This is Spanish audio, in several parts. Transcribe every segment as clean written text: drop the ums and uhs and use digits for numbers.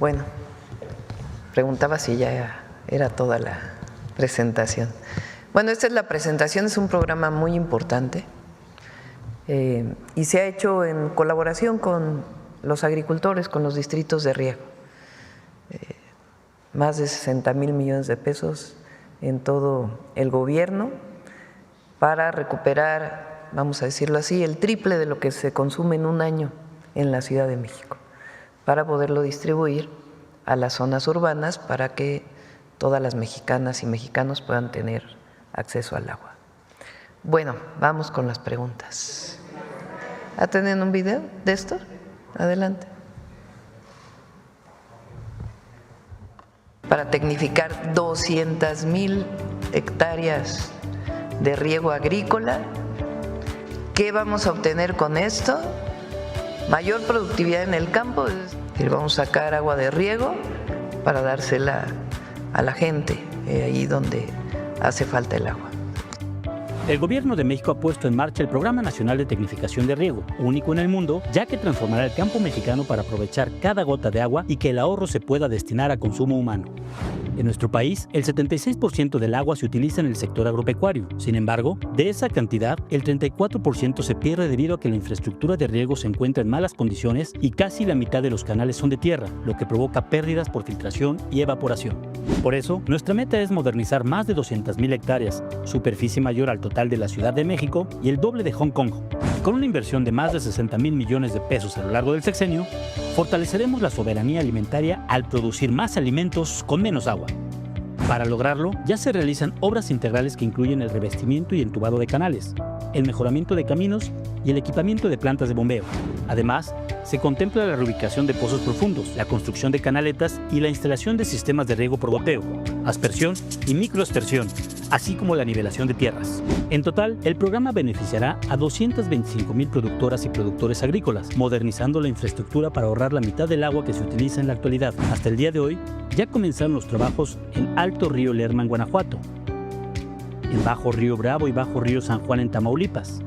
Bueno, preguntaba si ya era toda la presentación. Bueno, esta es la presentación, es un programa muy importante y se ha hecho en colaboración con los agricultores, con los distritos de riego. Más de 60,000 millones de pesos en todo el gobierno para recuperar, vamos a decirlo así, el triple de lo que se consume en un año en la Ciudad de México, para poderlo distribuir a las zonas urbanas para que todas las mexicanas y mexicanos puedan tener acceso al agua. Bueno, vamos con las preguntas. ¿Tienen un video de esto? Adelante. Para tecnificar 200,000 hectáreas de riego agrícola, ¿qué vamos a obtener con esto? Mayor productividad en el campo, es decir, vamos a sacar agua de riego para dársela a la gente, ahí donde hace falta el agua. El Gobierno de México ha puesto en marcha el Programa Nacional de Tecnificación de Riego, único en el mundo, ya que transformará el campo mexicano para aprovechar cada gota de agua y que el ahorro se pueda destinar a consumo humano. En nuestro país, el 76% del agua se utiliza en el sector agropecuario. Sin embargo, de esa cantidad, el 34% se pierde debido a que la infraestructura de riego se encuentra en malas condiciones y casi la mitad de los canales son de tierra, lo que provoca pérdidas por filtración y evaporación. Por eso, nuestra meta es modernizar más de 200,000 hectáreas, superficie mayor al total de la Ciudad de México y el doble de Hong Kong. Con una inversión de más de 60,000 millones de pesos a lo largo del sexenio, fortaleceremos la soberanía alimentaria al producir más alimentos con menos agua. Para lograrlo, ya se realizan obras integrales que incluyen el revestimiento y entubado de canales, el mejoramiento de caminos y el equipamiento de plantas de bombeo. Además, se contempla la reubicación de pozos profundos, la construcción de canaletas y la instalación de sistemas de riego por goteo, aspersión y microaspersión, así como la nivelación de tierras. En total, el programa beneficiará a 225,000 productoras y productores agrícolas, modernizando la infraestructura para ahorrar la mitad del agua que se utiliza en la actualidad. Hasta el día de hoy, ya comenzaron los trabajos en Alto Río Lerma en Guanajuato, en Bajo Río Bravo y Bajo Río San Juan en Tamaulipas,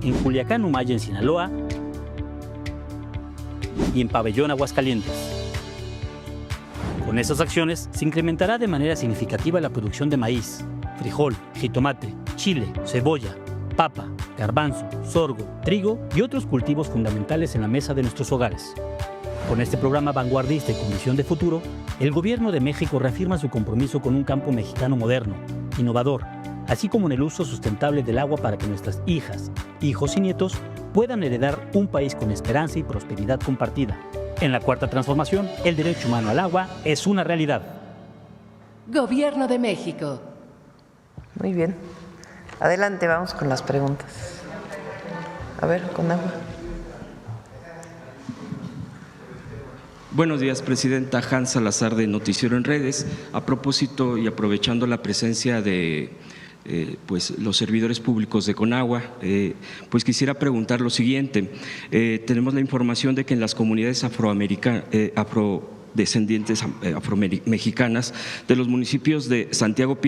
en Culiacán, Humaya en Sinaloa y en Pabellón, Aguascalientes. Con estas acciones se incrementará de manera significativa la producción de maíz, frijol, jitomate, chile, cebolla, papa, garbanzo, sorgo, trigo y otros cultivos fundamentales en la mesa de nuestros hogares. Con este programa vanguardista y con visión de futuro, el Gobierno de México reafirma su compromiso con un campo mexicano moderno, innovador, así como en el uso sustentable del agua para que nuestras hijas, hijos y nietos puedan heredar un país con esperanza y prosperidad compartida. En la Cuarta Transformación, el derecho humano al agua es una realidad. Gobierno de México. Muy bien. Adelante, vamos con las preguntas. A ver, con agua. Buenos días, Presidenta. Hans Salazar, de Noticiero en Redes. A propósito y aprovechando la presencia de los servidores públicos de Conagua, pues quisiera preguntar lo siguiente. Tenemos la información de que en las comunidades afrodescendientes afromexicanas de los municipios de Santiago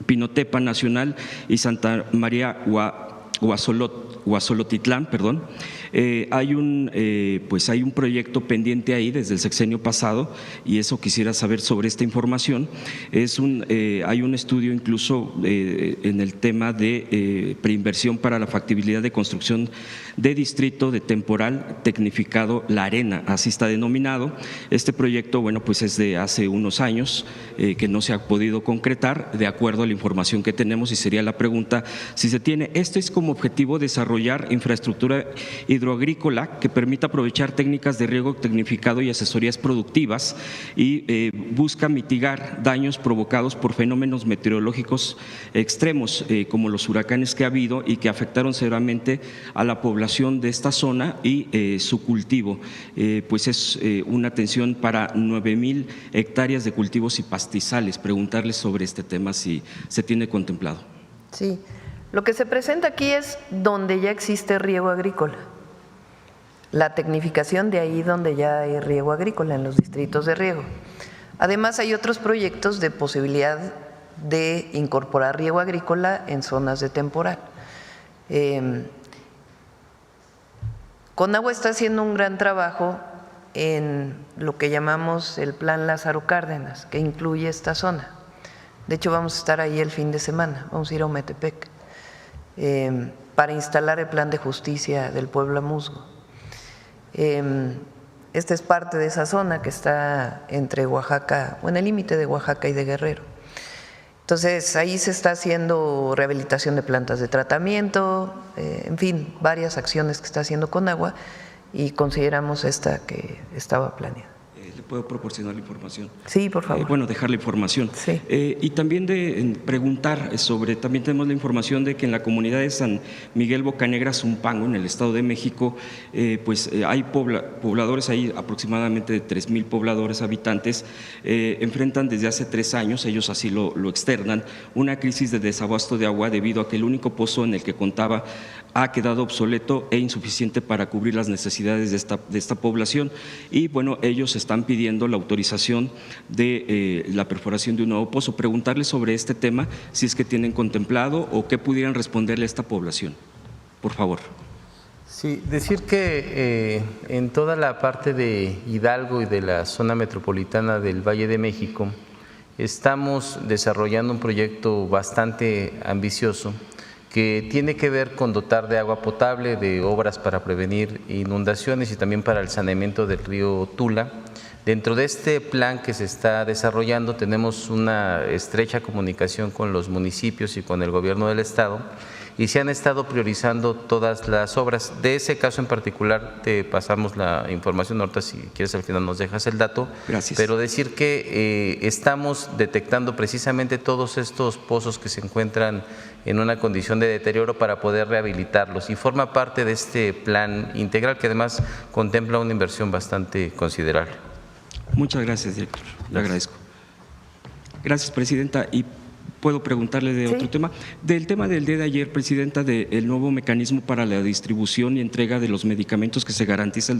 Pinotepa Nacional y Santa María Huazolotitlán, hay un proyecto pendiente ahí desde el sexenio pasado y eso quisiera saber sobre esta información. Hay un estudio incluso en el tema de preinversión para la factibilidad de construcción de distrito de temporal tecnificado La Arena, así está denominado. Este proyecto, pues es de hace unos años que no se ha podido concretar de acuerdo a la información que tenemos y sería la pregunta si se tiene. Esto es como objetivo desarrollar infraestructura hidroagrícola que permita aprovechar técnicas de riego tecnificado y asesorías productivas y busca mitigar daños provocados por fenómenos meteorológicos extremos como los huracanes que ha habido y que afectaron severamente a la población de esta zona y su cultivo. Pues es una atención para 9,000 hectáreas de cultivos y pastizales. Preguntarles sobre este tema si se tiene contemplado. Sí, lo que se presenta aquí es donde ya existe riego agrícola. La tecnificación de ahí donde ya hay riego agrícola, en los distritos de riego. Además, hay otros proyectos de posibilidad de incorporar riego agrícola en zonas de temporal. Conagua está haciendo un gran trabajo en lo que llamamos el Plan Lázaro Cárdenas, que incluye esta zona. De hecho, vamos a estar ahí el fin de semana, vamos a ir a Ometepec para instalar el plan de justicia del pueblo Musgo. Esta es parte de esa zona que está entre Oaxaca, o en el límite de Oaxaca y de Guerrero. Entonces, ahí se está haciendo rehabilitación de plantas de tratamiento, en fin, varias acciones que está haciendo Conagua y consideramos esta que estaba planeada. ¿Le puedo proporcionar la información? Sí, por favor. Bueno, dejar la información. Sí. Y también de preguntar sobre, también tenemos la información de que en la comunidad de San Miguel Bocanegra, Zumpango, en el Estado de México, pues hay pobladores ahí, aproximadamente de 3,000 pobladores habitantes, enfrentan desde hace 3 años, ellos así lo externan, una crisis de desabasto de agua debido a que el único pozo en el que contaba ha quedado obsoleto e insuficiente para cubrir las necesidades de esta población. Y bueno, ellos están pidiendo la autorización de la perforación de un nuevo pozo. Preguntarles sobre este tema, si es que tienen contemplado o qué pudieran responderle a esta población. Por favor. Sí, decir que en toda la parte de Hidalgo y de la zona metropolitana del Valle de México estamos desarrollando un proyecto bastante ambicioso que tiene que ver con dotar de agua potable, de obras para prevenir inundaciones y también para el saneamiento del río Tula. Dentro de este plan que se está desarrollando tenemos una estrecha comunicación con los municipios y con el gobierno del estado y se han estado priorizando todas las obras. De ese caso en particular te pasamos la información, ahorita si quieres al final nos dejas el dato. Gracias. Pero decir que estamos detectando precisamente todos estos pozos que se encuentran en una condición de deterioro para poder rehabilitarlos y forma parte de este plan integral que además contempla una inversión bastante considerable. Muchas gracias, director. Le agradezco. Gracias, presidenta. Y puedo preguntarle de otro tema. Del tema del día de ayer, presidenta, del nuevo mecanismo para la distribución y entrega de los medicamentos que se garantiza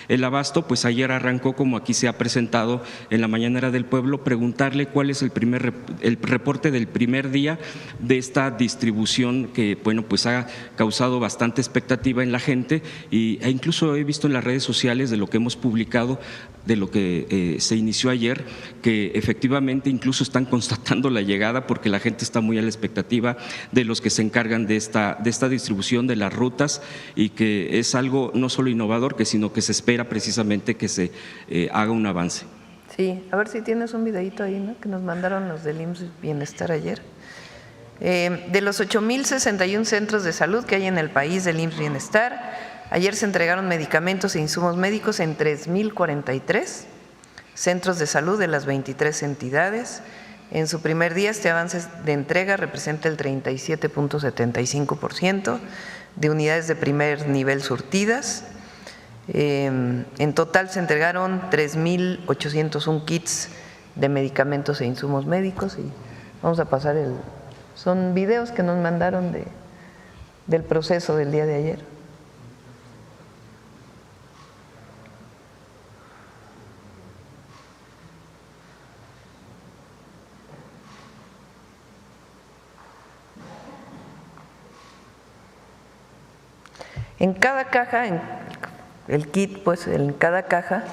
el abasto, pues ayer arrancó, como aquí se ha presentado en la mañanera del pueblo, preguntarle cuál es el reporte del primer día de esta distribución que, bueno, pues ha causado bastante expectativa en la gente e incluso he visto en las redes sociales de lo que hemos publicado, de lo que se inició ayer, que efectivamente incluso están constatando la llegada porque la gente está muy a la expectativa de los que se encargan de esta distribución de las rutas y que es algo no solo innovador, sino que se espera precisamente que se haga un avance. Sí, a ver si tienes un videito ahí, ¿no? Que nos mandaron los del IMSS Bienestar ayer. De los 8,061 centros de salud que hay en el país del IMSS Bienestar, ayer se entregaron medicamentos e insumos médicos en 3,043 centros de salud de las 23 entidades. En su primer día, este avance de entrega representa el 37.75% de unidades de primer nivel surtidas. En total se entregaron 3,801 kits de medicamentos e insumos médicos y vamos a pasar son videos que nos mandaron del proceso del día de ayer. En cada caja, en el kit, pues en cada caja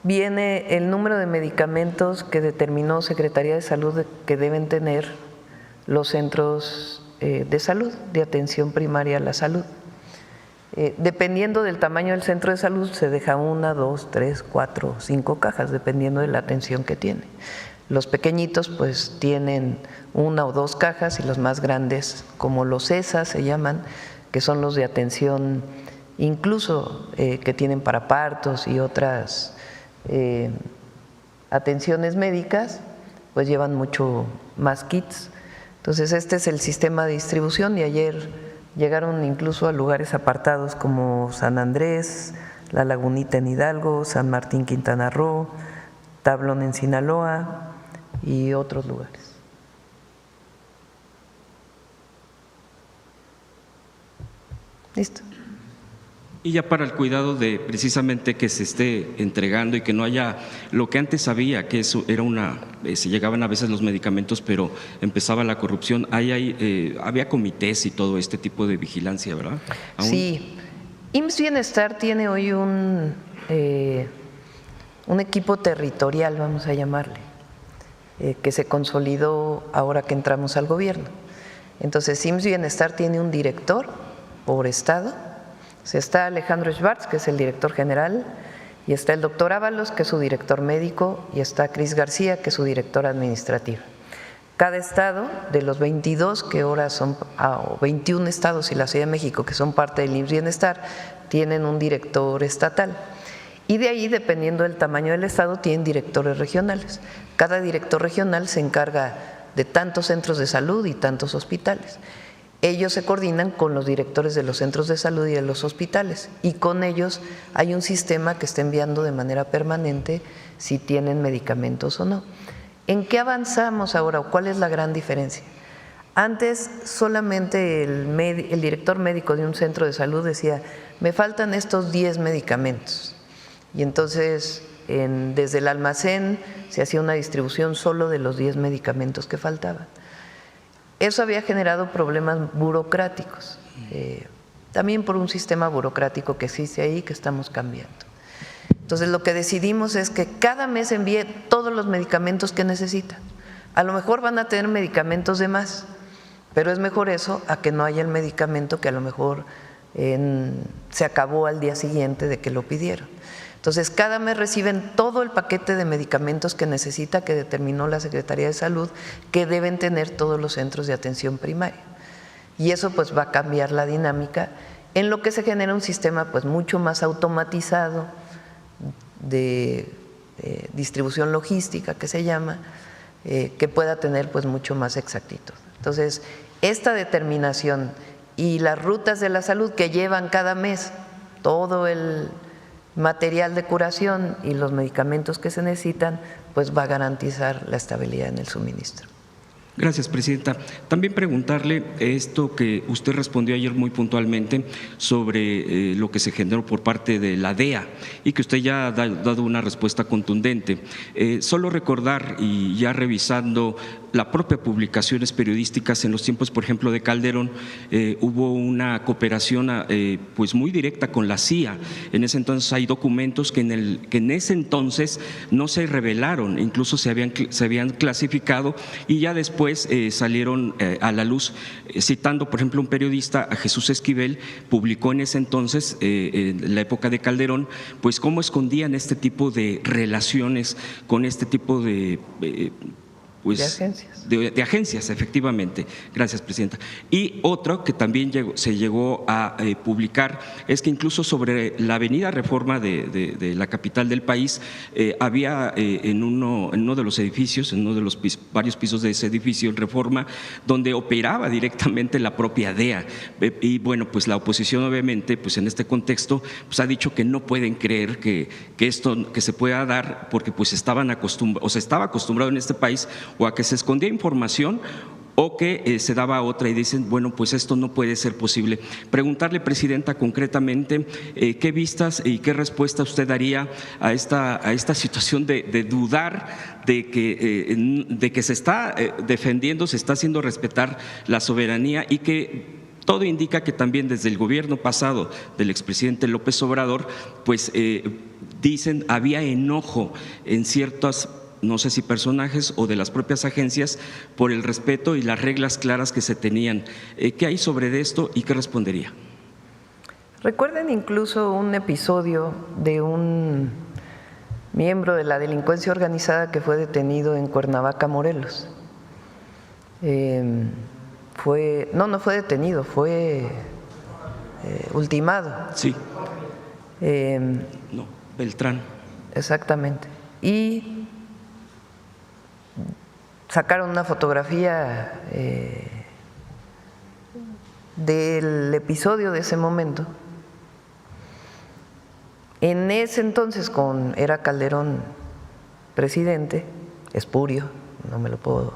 viene el número de medicamentos que determinó Secretaría de Salud que deben tener los centros de salud, de atención primaria a la salud. Dependiendo del tamaño del centro de salud se deja 1, 2, 3, 4, 5 cajas, dependiendo de la atención que tiene. Los pequeñitos pues tienen 1 o 2 cajas y los más grandes, como los ESA se llaman, que son los de atención incluso que tienen para partos y otras atenciones médicas, pues llevan mucho más kits. Entonces este es el sistema de distribución y ayer llegaron incluso a lugares apartados como San Andrés, La Lagunita en Hidalgo, San Martín, Quintana Roo, Tablón en Sinaloa y otros lugares. Listo. Y ya para el cuidado de precisamente que se esté entregando y que no haya lo que antes había, que eso era se llegaban a veces los medicamentos, pero empezaba la corrupción. Había comités y todo este tipo de vigilancia, ¿verdad? ¿Aún? Sí. IMSS Bienestar tiene hoy un un equipo territorial, vamos a llamarle, que se consolidó ahora que entramos al gobierno. Entonces, IMSS Bienestar tiene un director por estado, o sea, está Alejandro Schwartz, que es el director general, y está el doctor Ábalos, que es su director médico, y está Cris García, que es su director administrativo. Cada estado, de los 22 que ahora son, o 21 estados y la Ciudad de México, que son parte del IMSS Bienestar, tienen un director estatal. Y de ahí, dependiendo del tamaño del estado, tienen directores regionales. Cada director regional se encarga de tantos centros de salud y tantos hospitales. Ellos se coordinan con los directores de los centros de salud y de los hospitales, y con ellos hay un sistema que está enviando de manera permanente si tienen medicamentos o no. ¿En qué avanzamos ahora o cuál es la gran diferencia? Antes solamente el director médico de un centro de salud decía, me faltan estos 10 medicamentos, y entonces desde el almacén se hacía una distribución solo de los 10 medicamentos que faltaban. Eso había generado problemas burocráticos, también por un sistema burocrático que existe ahí que estamos cambiando. Entonces, lo que decidimos es que cada mes envíe todos los medicamentos que necesitan. A lo mejor van a tener medicamentos de más, pero es mejor eso a que no haya el medicamento que a lo mejor se acabó al día siguiente de que lo pidieron. Entonces, cada mes reciben todo el paquete de medicamentos que necesita, que determinó la Secretaría de Salud, que deben tener todos los centros de atención primaria. Y eso pues va a cambiar la dinámica, en lo que se genera un sistema pues mucho más automatizado de distribución logística, que se llama, que pueda tener pues mucho más exactitud. Entonces, esta determinación y las rutas de la salud que llevan cada mes todo el material de curación y los medicamentos que se necesitan, pues va a garantizar la estabilidad en el suministro. Gracias, Presidenta. También preguntarle esto que usted respondió ayer muy puntualmente sobre lo que se generó por parte de la DEA y que usted ya ha dado una respuesta contundente. Solo recordar, y ya revisando las propias publicaciones periodísticas en los tiempos, por ejemplo, de Calderón, hubo una cooperación pues muy directa con la CIA. En ese entonces hay documentos que en ese entonces no se revelaron, incluso se habían clasificado, y ya después salieron a la luz, citando por ejemplo un periodista, a Jesús Esquivel, publicó en ese entonces, en la época de Calderón, pues cómo escondían este tipo de relaciones con este tipo de agencias. De agencias, efectivamente. Gracias, Presidenta. Y otro que también se llegó a publicar es que incluso sobre la avenida Reforma de la capital del país, había en uno de los edificios, en uno de los varios pisos de ese edificio, en Reforma, donde operaba directamente la propia DEA. Y bueno, pues la oposición obviamente, pues en este contexto, pues ha dicho que no pueden creer que esto que se pueda dar, porque pues estaba acostumbrado en este país o a que se escondía información o que se daba otra, y dicen, bueno, pues esto no puede ser posible. Preguntarle, Presidenta, concretamente, ¿qué vistas y qué respuesta usted daría a esta situación de dudar de que se está defendiendo, se está haciendo respetar la soberanía, y que todo indica que también desde el gobierno pasado del expresidente López Obrador, pues dicen había enojo en ciertas, no sé si personajes o de las propias agencias, por el respeto y las reglas claras que se tenían? ¿Qué hay sobre esto y qué respondería? Recuerden incluso un episodio de un miembro de la delincuencia organizada que fue detenido en Cuernavaca, Morelos. No fue detenido, fue ultimado. Sí. No, Beltrán. Exactamente. Y sacaron una fotografía del episodio de ese momento. En ese entonces, era Calderón presidente, espurio, no me lo puedo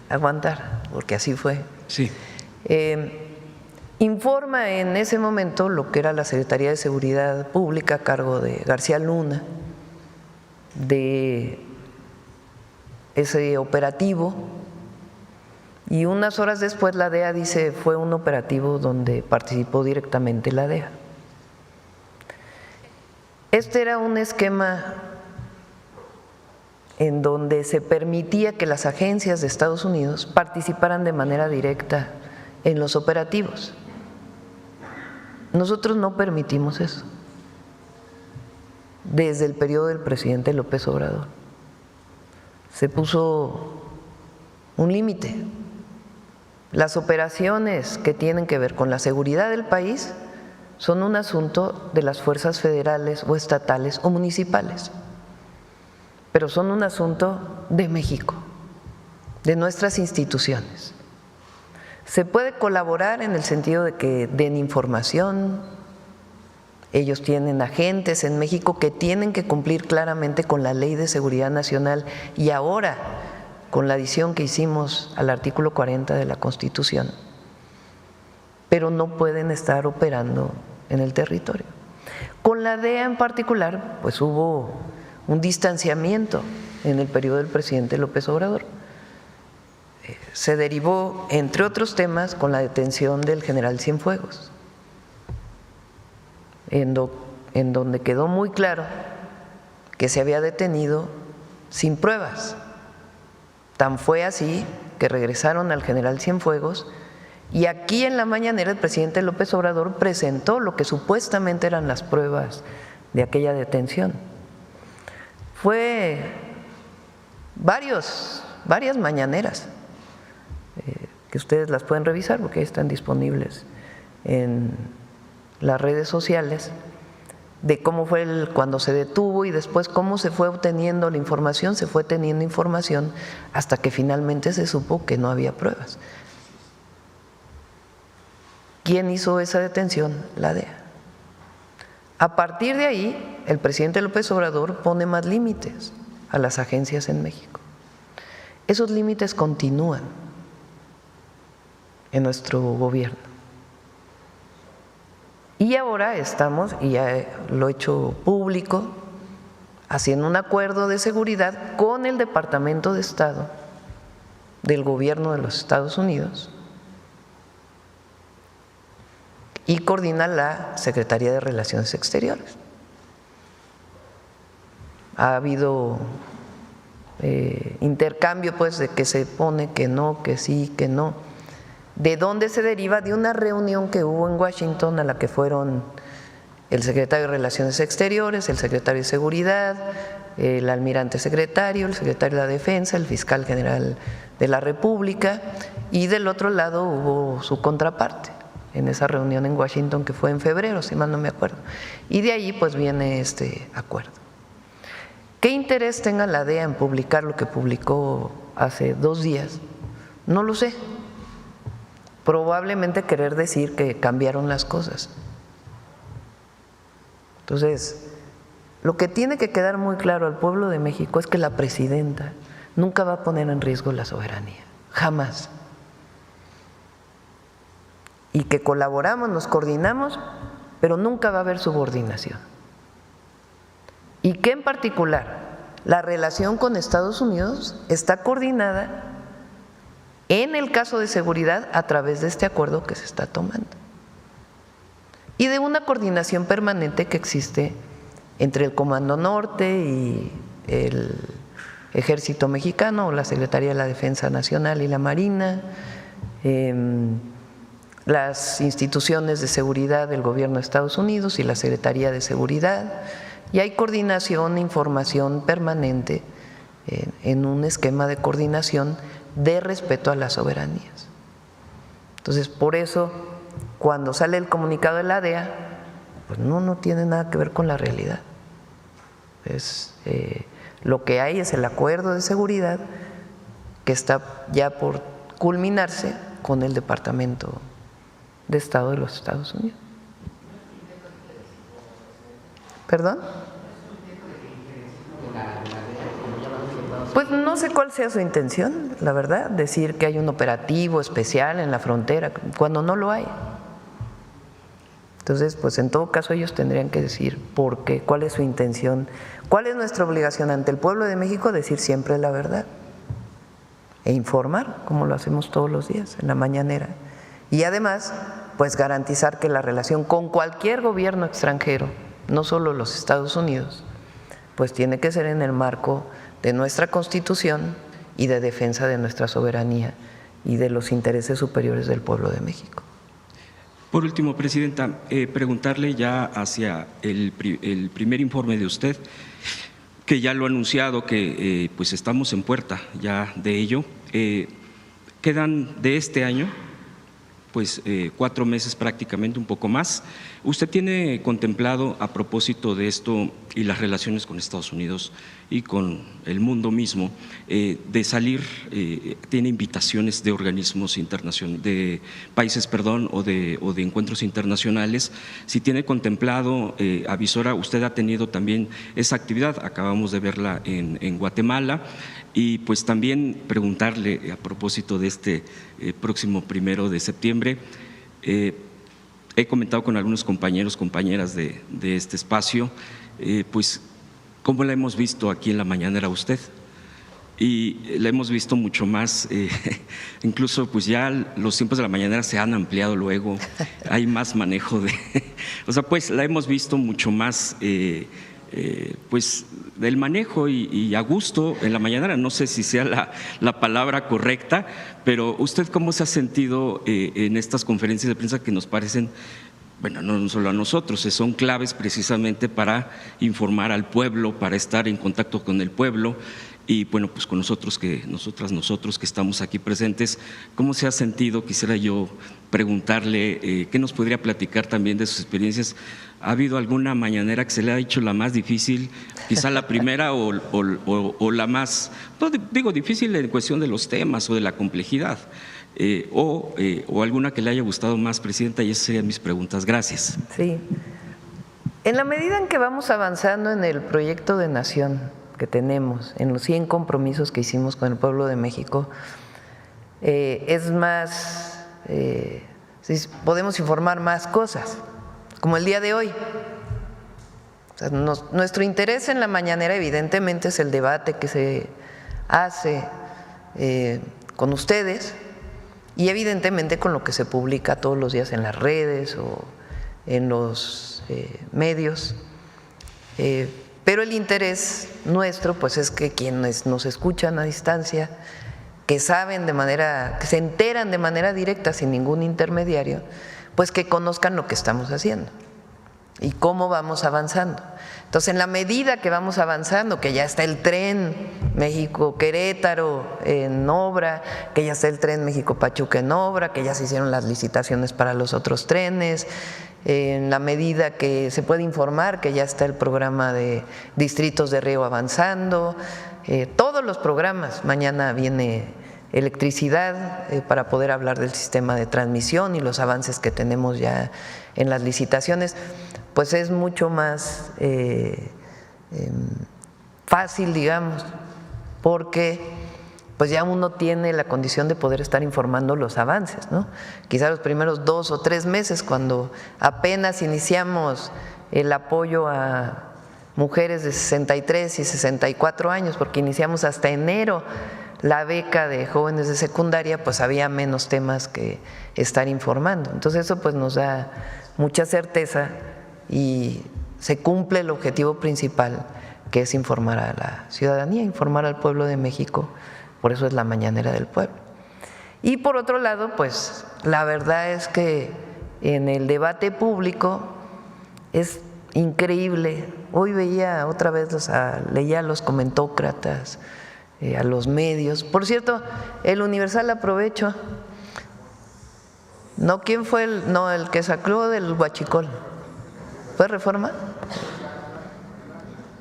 aguantar, porque así fue. Sí. Informa en ese momento lo que era la Secretaría de Seguridad Pública a cargo de García Luna, de ese operativo, y unas horas después la DEA dice fue un operativo donde participó directamente la DEA. Este era un esquema en donde se permitía que las agencias de Estados Unidos participaran de manera directa en los operativos. Nosotros no permitimos eso desde el periodo del presidente López Obrador. Se puso un límite. Las operaciones que tienen que ver con la seguridad del país son un asunto de las fuerzas federales o estatales o municipales, pero son un asunto de México, de nuestras instituciones. Se puede colaborar en el sentido de que den información. Ellos tienen agentes en México que tienen que cumplir claramente con la Ley de Seguridad Nacional y ahora con la adición que hicimos al artículo 40 de la Constitución, pero no pueden estar operando en el territorio. Con la DEA en particular, pues hubo un distanciamiento en el periodo del presidente López Obrador. Se derivó, entre otros temas, con la detención del general Cienfuegos, en donde quedó muy claro que se había detenido sin pruebas. Tan fue así que regresaron al general Cienfuegos y aquí en la mañanera el presidente López Obrador presentó lo que supuestamente eran las pruebas de aquella detención. Fue varias mañaneras que ustedes las pueden revisar porque ahí están disponibles en las redes sociales, de cómo fue cuando se detuvo y después cómo se fue obteniendo la información, se fue teniendo información hasta que finalmente se supo que no había pruebas. ¿Quién hizo esa detención? La DEA. A partir de ahí, el presidente López Obrador pone más límites a las agencias en México. Esos límites continúan en nuestro gobierno. Y ahora estamos, y ya lo he hecho público, haciendo un acuerdo de seguridad con el Departamento de Estado del Gobierno de los Estados Unidos y coordina la Secretaría de Relaciones Exteriores. Ha habido intercambio, pues, de que se pone que no, que sí, que no. ¿De dónde se deriva? De una reunión que hubo en Washington a la que fueron el secretario de Relaciones Exteriores, el secretario de Seguridad, el almirante secretario, el secretario de la Defensa, el fiscal general de la República, y del otro lado hubo su contraparte en esa reunión en Washington que fue en febrero, si mal no me acuerdo. Y de ahí pues viene este acuerdo. ¿Qué interés tenga la DEA en publicar lo que publicó hace 2 días? No lo sé. Probablemente querer decir que cambiaron las cosas. Entonces, lo que tiene que quedar muy claro al pueblo de México es que la presidenta nunca va a poner en riesgo la soberanía, jamás. Y que colaboramos, nos coordinamos, pero nunca va a haber subordinación. Y que en particular la relación con Estados Unidos está coordinada en el caso de seguridad a través de este acuerdo que se está tomando y de una coordinación permanente que existe entre el Comando Norte y el Ejército Mexicano o la Secretaría de la Defensa Nacional y la Marina, las instituciones de seguridad del Gobierno de Estados Unidos y la Secretaría de Seguridad, y hay coordinación e información permanente en un esquema de coordinación de respeto a las soberanías. Entonces, por eso, cuando sale el comunicado de la DEA, pues no tiene nada que ver con la realidad. Lo que hay es el acuerdo de seguridad que está ya por culminarse con el Departamento de Estado de los Estados Unidos. ¿Perdón? Pues no sé cuál sea su intención, la verdad, decir que hay un operativo especial en la frontera, cuando no lo hay. Entonces, pues en todo caso ellos tendrían que decir por qué, cuál es su intención, cuál es nuestra obligación ante el pueblo de México, decir siempre la verdad e informar, como lo hacemos todos los días en la mañanera. Y además, pues garantizar que la relación con cualquier gobierno extranjero no solo los Estados Unidos, pues tiene que ser en el marco de nuestra Constitución y de defensa de nuestra soberanía y de los intereses superiores del pueblo de México. Por último, Presidenta, preguntarle ya hacia el primer informe de usted, que ya lo ha anunciado, que pues estamos en puerta ya de ello. Quedan de este año pues 4 meses prácticamente, un poco más. ¿Usted tiene contemplado, a propósito de esto y las relaciones con Estados Unidos y con el mundo mismo, de salir, tiene invitaciones de organismos internacionales, de países, perdón, o de encuentros internacionales? Si tiene contemplado, avisora, usted ha tenido también esa actividad, acabamos de verla en Guatemala. Y pues también preguntarle, a propósito de este próximo 1 de septiembre, he comentado con algunos compañeros, compañeras de este espacio, pues cómo la hemos visto aquí en la mañanera usted. Y la hemos visto mucho más, incluso pues ya los tiempos de la mañanera se han ampliado luego, hay más manejo de… O sea, pues la hemos visto mucho más… pues del manejo y a gusto en la mañanera, no sé si sea la palabra correcta, pero ¿usted cómo se ha sentido en estas conferencias de prensa que nos parecen, bueno, no solo a nosotros, son claves precisamente para informar al pueblo, para estar en contacto con el pueblo? Y bueno, pues con nosotros que estamos aquí presentes, ¿cómo se ha sentido? Quisiera yo preguntarle, ¿qué nos podría platicar también de sus experiencias? ¿Ha habido alguna mañanera que se le ha hecho la más difícil, quizá la primera o la más, no digo difícil en cuestión de los temas o de la complejidad, o alguna que le haya gustado más, Presidenta? Y esas serían mis preguntas. Gracias. Sí. En la medida en que vamos avanzando en el proyecto de nación que tenemos, en los 100 compromisos que hicimos con el pueblo de México, es más, podemos informar más cosas, como el día de hoy. O sea, nuestro interés en la mañanera evidentemente es el debate que se hace con ustedes y evidentemente con lo que se publica todos los días en las redes o en los medios. Pero el interés nuestro pues es que quienes nos escuchan a distancia, que saben que se enteran de manera directa sin ningún intermediario, pues que conozcan lo que estamos haciendo y cómo vamos avanzando. Entonces, en la medida que vamos avanzando, que ya está el tren México-Querétaro en obra, que ya está el tren México-Pachuca en obra, que ya se hicieron las licitaciones para los otros trenes, en la medida que se puede informar que ya está el programa de distritos de riego avanzando, todos los programas, mañana viene electricidad para poder hablar del sistema de transmisión y los avances que tenemos ya en las licitaciones, pues es mucho más fácil, digamos, porque pues ya uno tiene la condición de poder estar informando los avances, ¿no? Quizá los primeros 2 o 3 meses, cuando apenas iniciamos el apoyo a mujeres de 63 y 64 años, porque iniciamos hasta enero la beca de jóvenes de secundaria, pues había menos temas que estar informando. Entonces eso pues nos da mucha certeza y se cumple el objetivo principal, que es informar a la ciudadanía, informar al pueblo de México. Por eso es la mañanera del pueblo. Y por otro lado, pues la verdad es que en el debate público es increíble. Hoy veía otra vez, leía a los comentócratas, a los medios. Por cierto, el Universal, aprovecho. ¿No? ¿Quién fue el que sacó del huachicol? ¿Fue Reforma?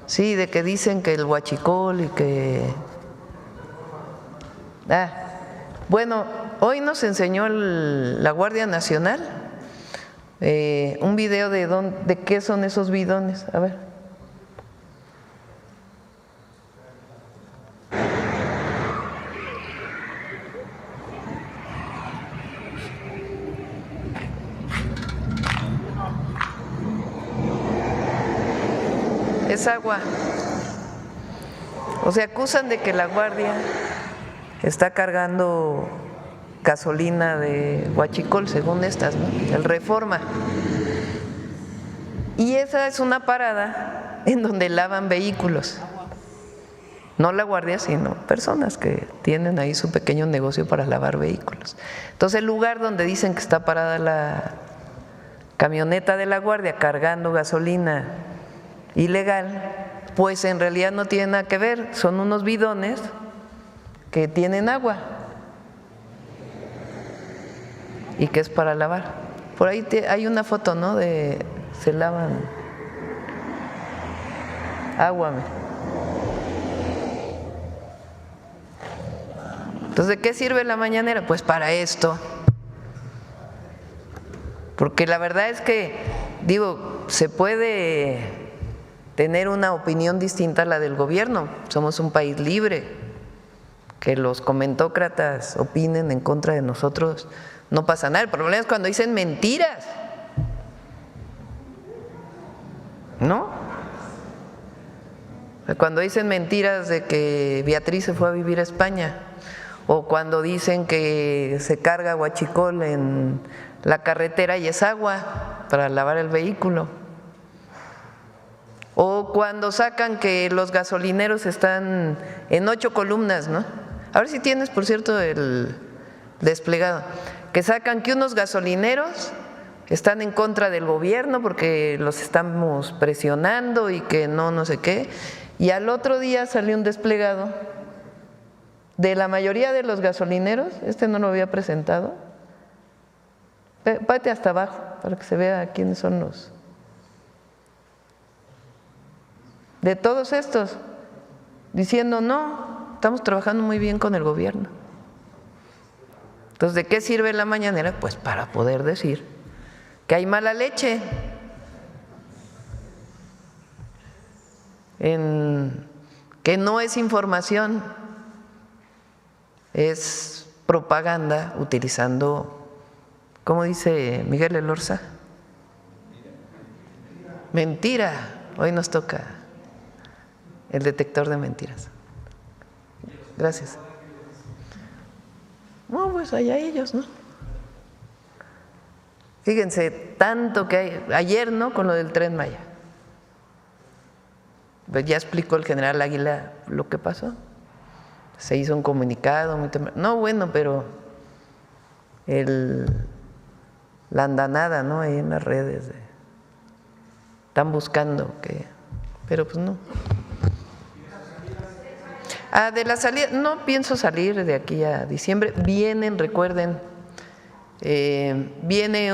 Sí, de que dicen que el huachicol y que… bueno, hoy nos enseñó la Guardia Nacional un video de qué son esos bidones. A ver. Es agua. O sea, acusan de que la Guardia está cargando gasolina de huachicol, según estas, ¿no? El Reforma. Y esa es una parada en donde lavan vehículos. No la guardia, sino personas que tienen ahí su pequeño negocio para lavar vehículos. Entonces, el lugar donde dicen que está parada la camioneta de la guardia cargando gasolina ilegal, pues en realidad no tiene nada que ver, son unos bidones que tienen agua y que es para lavar. Por ahí hay una foto, ¿no? De se lavan agua. Entonces, ¿de qué sirve la mañanera? Pues para esto. Porque la verdad es que, digo, se puede tener una opinión distinta a la del gobierno. Somos un país libre. Que los comentócratas opinen en contra de nosotros, no pasa nada. El problema es cuando dicen mentiras, ¿no? Cuando dicen mentiras de que Beatriz se fue a vivir a España, o cuando dicen que se carga huachicol en la carretera y es agua para lavar el vehículo, o cuando sacan que los gasolineros están en 8 columnas, ¿no? A ver si tienes, por cierto, el desplegado, que sacan que unos gasolineros están en contra del gobierno porque los estamos presionando y que no sé qué, y al otro día salió un desplegado de la mayoría de los gasolineros. Este no lo había presentado. Párate hasta abajo para que se vea quiénes son los. De todos estos, diciendo no, estamos trabajando muy bien con el gobierno. Entonces, ¿de qué sirve la mañanera? Pues para poder decir que hay mala leche que no es información, es propaganda utilizando, ¿cómo dice Miguel Elorza? Mentira. Hoy nos toca el detector de mentiras. Gracias. No, pues allá ellos, ¿no? Fíjense, tanto que hay, ayer, ¿no? Con lo del Tren Maya. Pues ya explicó el general Águila lo que pasó. Se hizo un comunicado muy temprano. No, bueno, pero la andanada, ¿no? Ahí en las redes. Están buscando que… Pero pues no. De la salida, no pienso salir de aquí a diciembre. Vienen, recuerden, viene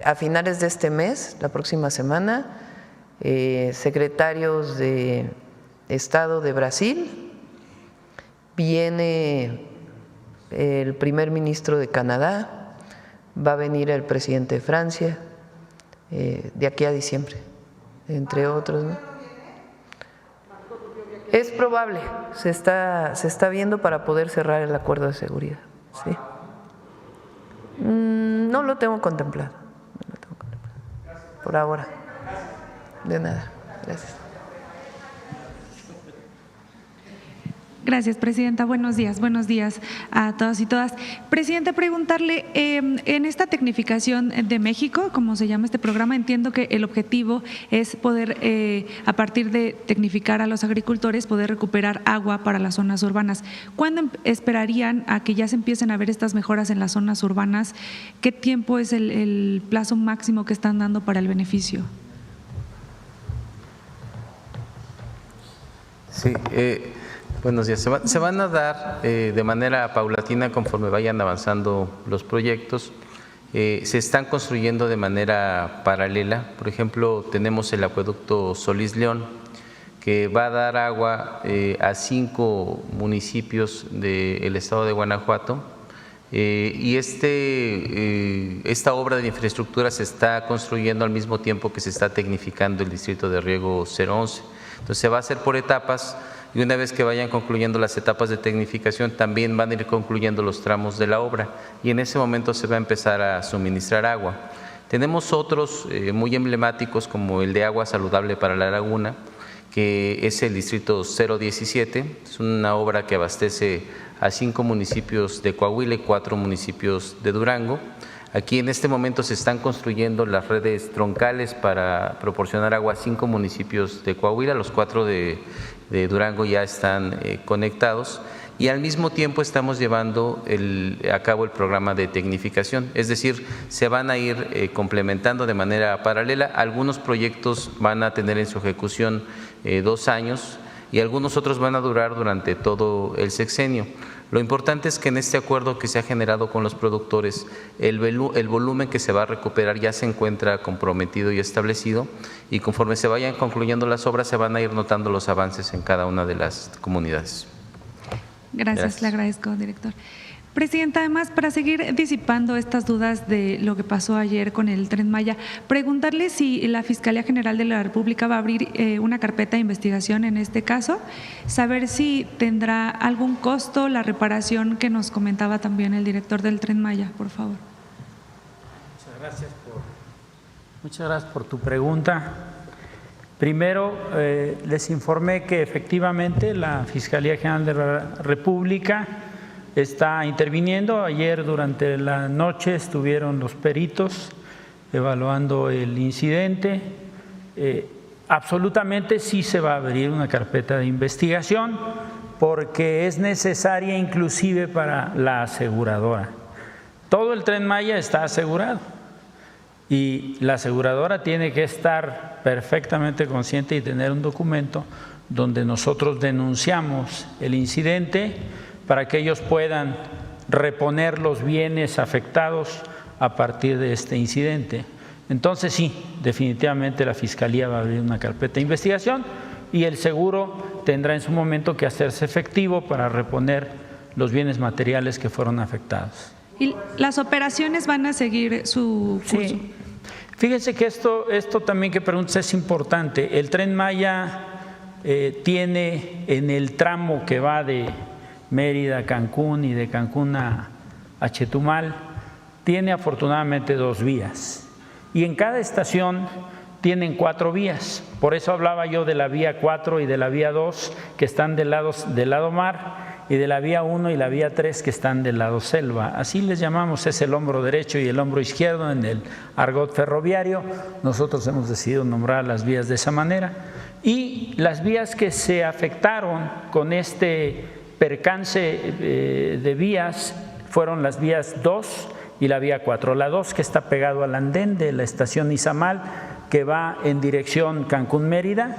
a finales de este mes, la próxima semana, secretarios de Estado de Brasil, viene el primer ministro de Canadá, va a venir el presidente de Francia, de aquí a diciembre, entre otros, ¿no? Es probable, se está viendo para poder cerrar el acuerdo de seguridad, ¿sí? No lo tengo contemplado, por ahora. De nada, gracias. Gracias, Presidenta. Buenos días a todos y todas. Presidenta, preguntarle, en esta tecnificación de México, como se llama este programa, entiendo que el objetivo es poder, a partir de tecnificar a los agricultores, poder recuperar agua para las zonas urbanas. ¿Cuándo esperarían a que ya se empiecen a ver estas mejoras en las zonas urbanas? ¿Qué tiempo es el plazo máximo que están dando para el beneficio? Sí, buenos días. Se van a dar de manera paulatina conforme vayan avanzando los proyectos. Se están construyendo de manera paralela. Por ejemplo, tenemos el acueducto Solís León, que va a dar agua a 5 municipios del estado de Guanajuato. Y esta obra de infraestructura se está construyendo al mismo tiempo que se está tecnificando el distrito de riego 011. Entonces, se va a hacer por etapas. Y una vez que vayan concluyendo las etapas de tecnificación, también van a ir concluyendo los tramos de la obra y en ese momento se va a empezar a suministrar agua. Tenemos otros muy emblemáticos como el de agua saludable para la laguna, que es el distrito 017, es una obra que abastece a 5 municipios de Coahuila y 4 municipios de Durango. Aquí en este momento se están construyendo las redes troncales para proporcionar agua a 5 municipios de Coahuila, los 4 de Durango ya están conectados, y al mismo tiempo estamos llevando a cabo el programa de tecnificación, es decir, se van a ir complementando de manera paralela. Algunos proyectos van a tener en su ejecución 2 años y algunos otros van a durar durante todo el sexenio. Lo importante es que en este acuerdo que se ha generado con los productores, el volumen que se va a recuperar ya se encuentra comprometido y establecido, y conforme se vayan concluyendo las obras se van a ir notando los avances en cada una de las comunidades. Gracias. Le agradezco, director. Presidenta, además, para seguir disipando estas dudas de lo que pasó ayer con el Tren Maya, preguntarle si la Fiscalía General de la República va a abrir una carpeta de investigación en este caso, saber si tendrá algún costo la reparación que nos comentaba también el director del Tren Maya, por favor. Muchas gracias por tu pregunta. Primero, les informé que efectivamente la Fiscalía General de la República está interviniendo. Ayer durante la noche estuvieron los peritos evaluando el incidente. Absolutamente sí se va a abrir una carpeta de investigación porque es necesaria inclusive para la aseguradora. Todo el Tren Maya está asegurado y la aseguradora tiene que estar perfectamente consciente y tener un documento donde nosotros denunciamos el incidente para que ellos puedan reponer los bienes afectados a partir de este incidente. Entonces sí, definitivamente la Fiscalía va a abrir una carpeta de investigación y el seguro tendrá en su momento que hacerse efectivo para reponer los bienes materiales que fueron afectados. ¿Y las operaciones van a seguir su curso? Sí. Fíjense que esto también que preguntas es importante. El Tren Maya tiene en el tramo que va de Mérida a Cancún y de Cancún a Chetumal, tiene afortunadamente 2 vías y en cada estación tienen 4 vías. Por eso hablaba yo de la vía 4 y de la vía 2 que están del lado mar y de la vía 1 y la vía 3 que están del lado selva. Así les llamamos, es el hombro derecho y el hombro izquierdo en el argot ferroviario. Nosotros hemos decidido nombrar las vías de esa manera. Y las vías que se afectaron con este percance de vías fueron las vías 2 y la vía 4. La 2 que está pegado al andén de la estación Izamal que va en dirección Cancún-Mérida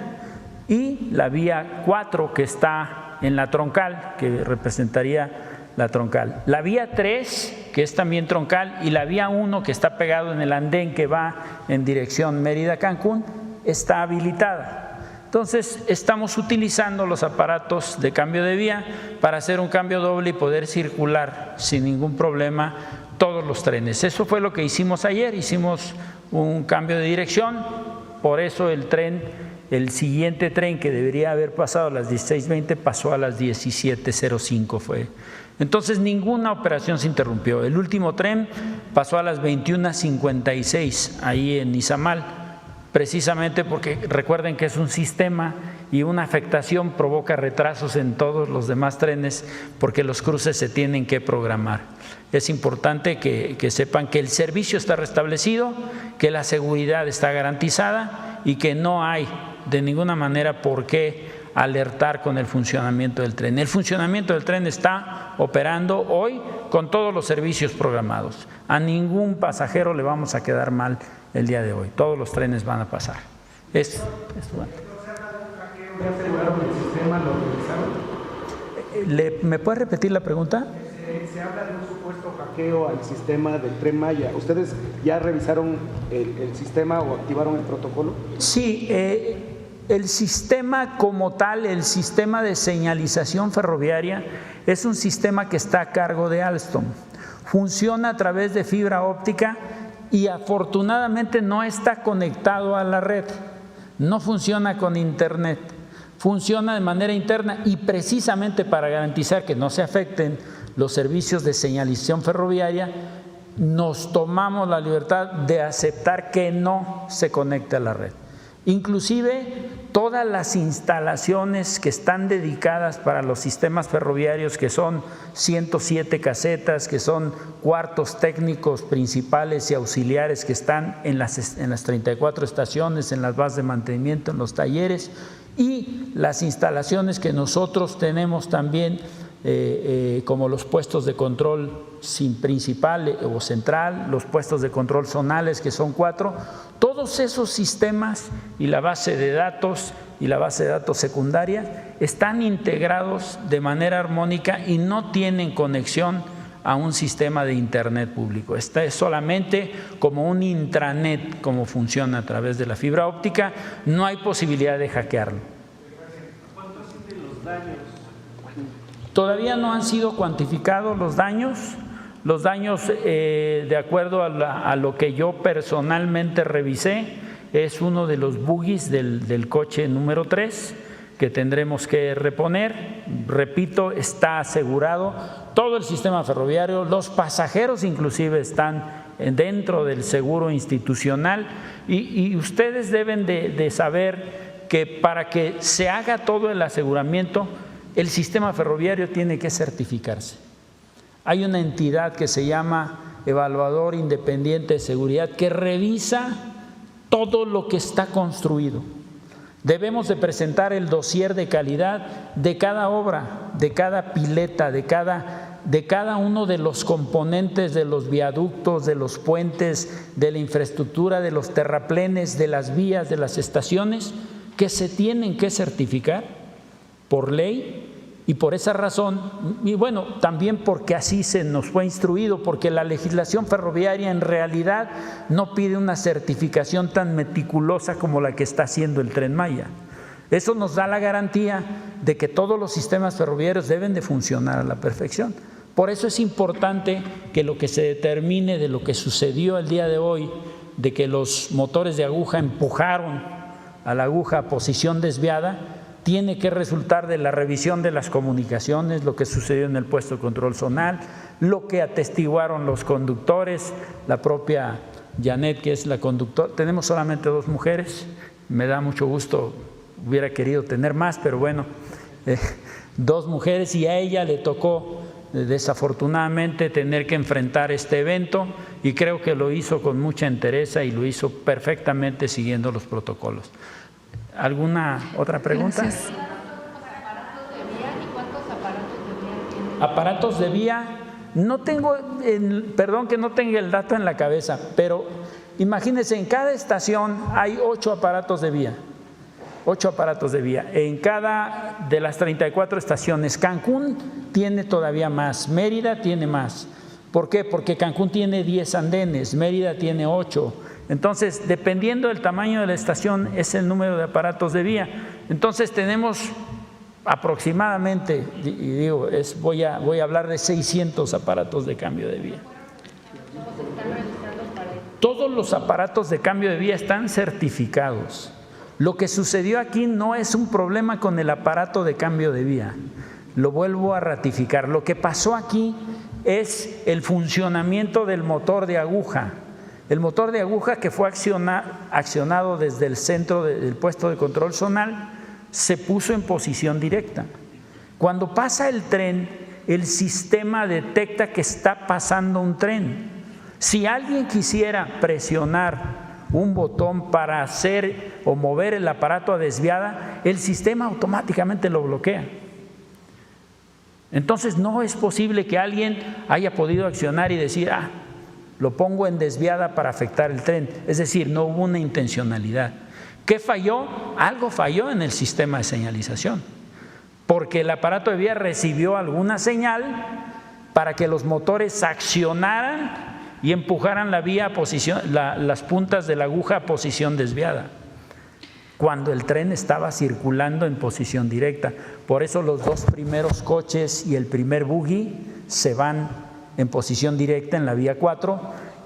y la vía 4 que está en la troncal, que representaría la troncal. La vía 3 que es también troncal y la vía 1 que está pegado en el andén que va en dirección Mérida-Cancún está habilitada. Entonces, estamos utilizando los aparatos de cambio de vía para hacer un cambio doble y poder circular sin ningún problema todos los trenes. Eso fue lo que hicimos ayer, hicimos un cambio de dirección, por eso el siguiente tren que debería haber pasado a las 16:20 pasó a las 17:05 fue. Entonces, ninguna operación se interrumpió. El último tren pasó a las 21:56 ahí en Izamal, precisamente porque recuerden que es un sistema y una afectación provoca retrasos en todos los demás trenes porque los cruces se tienen que programar. Es importante que sepan que el servicio está restablecido, que la seguridad está garantizada y que no hay de ninguna manera por qué alertar con el funcionamiento del tren. El funcionamiento del tren está operando hoy con todos los servicios programados. A ningún pasajero le vamos a quedar mal el día de hoy. Todos los trenes van a pasar. ¿Me puede repetir la pregunta? Se habla de un supuesto hackeo al sistema del Tren Maya. ¿Ustedes ya revisaron el sistema o activaron el protocolo? Sí, el sistema como tal, el sistema de señalización ferroviaria, es un sistema que está a cargo de Alstom. Funciona a través de fibra óptica y afortunadamente no está conectado a la red, no funciona con internet, funciona de manera interna y precisamente para garantizar que no se afecten los servicios de señalización ferroviaria, nos tomamos la libertad de aceptar que no se conecte a la red. Inclusive todas las instalaciones que están dedicadas para los sistemas ferroviarios, que son 107 casetas, que son cuartos técnicos principales y auxiliares que están en las 34 estaciones, en las bases de mantenimiento, en los talleres, y las instalaciones que nosotros tenemos también, como los puestos de control principal o central, los puestos de control zonales, que son 4, todos esos sistemas y la base de datos y la base de datos secundaria están integrados de manera armónica y no tienen conexión a un sistema de internet público. Esta es solamente como un intranet, como funciona a través de la fibra óptica, no hay posibilidad de hackearlo. ¿Cuántos son los daños? Todavía no han sido cuantificados los daños. Los daños, de acuerdo a lo que yo personalmente revisé, es uno de los bogies del coche número 3 que tendremos que reponer. Repito, está asegurado todo el sistema ferroviario, los pasajeros inclusive están dentro del seguro institucional y ustedes deben de saber que para que se haga todo el aseguramiento, el sistema ferroviario tiene que certificarse. Hay una entidad que se llama Evaluador Independiente de Seguridad que revisa todo lo que está construido. Debemos de presentar el dossier de calidad de cada obra, de cada pileta, de cada uno de los componentes de los viaductos, de los puentes, de la infraestructura, de los terraplenes, de las vías, de las estaciones, que se tienen que certificar por ley. Y por esa razón, y bueno, también porque así se nos fue instruido, porque la legislación ferroviaria en realidad no pide una certificación tan meticulosa como la que está haciendo el Tren Maya. Eso nos da la garantía de que todos los sistemas ferroviarios deben de funcionar a la perfección. Por eso es importante que lo que se determine de lo que sucedió el día de hoy, de que los motores de aguja empujaron a la aguja a posición desviada, tiene que resultar de la revisión de las comunicaciones, lo que sucedió en el puesto de control zonal, lo que atestiguaron los conductores, la propia Janet, que es la conductora. Tenemos solamente 2 mujeres, me da mucho gusto, hubiera querido tener más, pero bueno, 2 mujeres, y a ella le tocó desafortunadamente tener que enfrentar este evento, y creo que lo hizo con mucha entereza y lo hizo perfectamente siguiendo los protocolos. ¿Alguna otra pregunta? Gracias. Aparatos de vía, no tengo, perdón que no tenga el dato en la cabeza, pero imagínense, en cada estación hay 8 aparatos de vía. 8 aparatos de vía en cada de las 34 estaciones. Cancún tiene todavía más, Mérida tiene más. ¿Por qué? Porque Cancún tiene 10 andenes, Mérida tiene 8. Entonces, dependiendo del tamaño de la estación, es el número de aparatos de vía. Entonces, tenemos aproximadamente, y digo, voy a hablar de 600 aparatos de cambio de vía. Todos los aparatos de cambio de vía están certificados. Lo que sucedió aquí no es un problema con el aparato de cambio de vía. Lo vuelvo a ratificar. Lo que pasó aquí es el funcionamiento del motor de aguja. El motor de aguja que fue accionado desde el centro del puesto de control zonal se puso en posición directa. Cuando pasa el tren, el sistema detecta que está pasando un tren. Si alguien quisiera presionar un botón para hacer o mover el aparato a desviada, el sistema automáticamente lo bloquea. Entonces no es posible que alguien haya podido accionar y decir, lo pongo en desviada para afectar el tren. Es decir, no hubo una intencionalidad. ¿Qué falló? Algo falló en el sistema de señalización, porque el aparato de vía recibió alguna señal para que los motores accionaran y empujaran la vía a posición, las puntas de la aguja a posición desviada, cuando el tren estaba circulando en posición directa. Por eso los 2 primeros coches y el primer buggy se van en posición directa en la vía 4,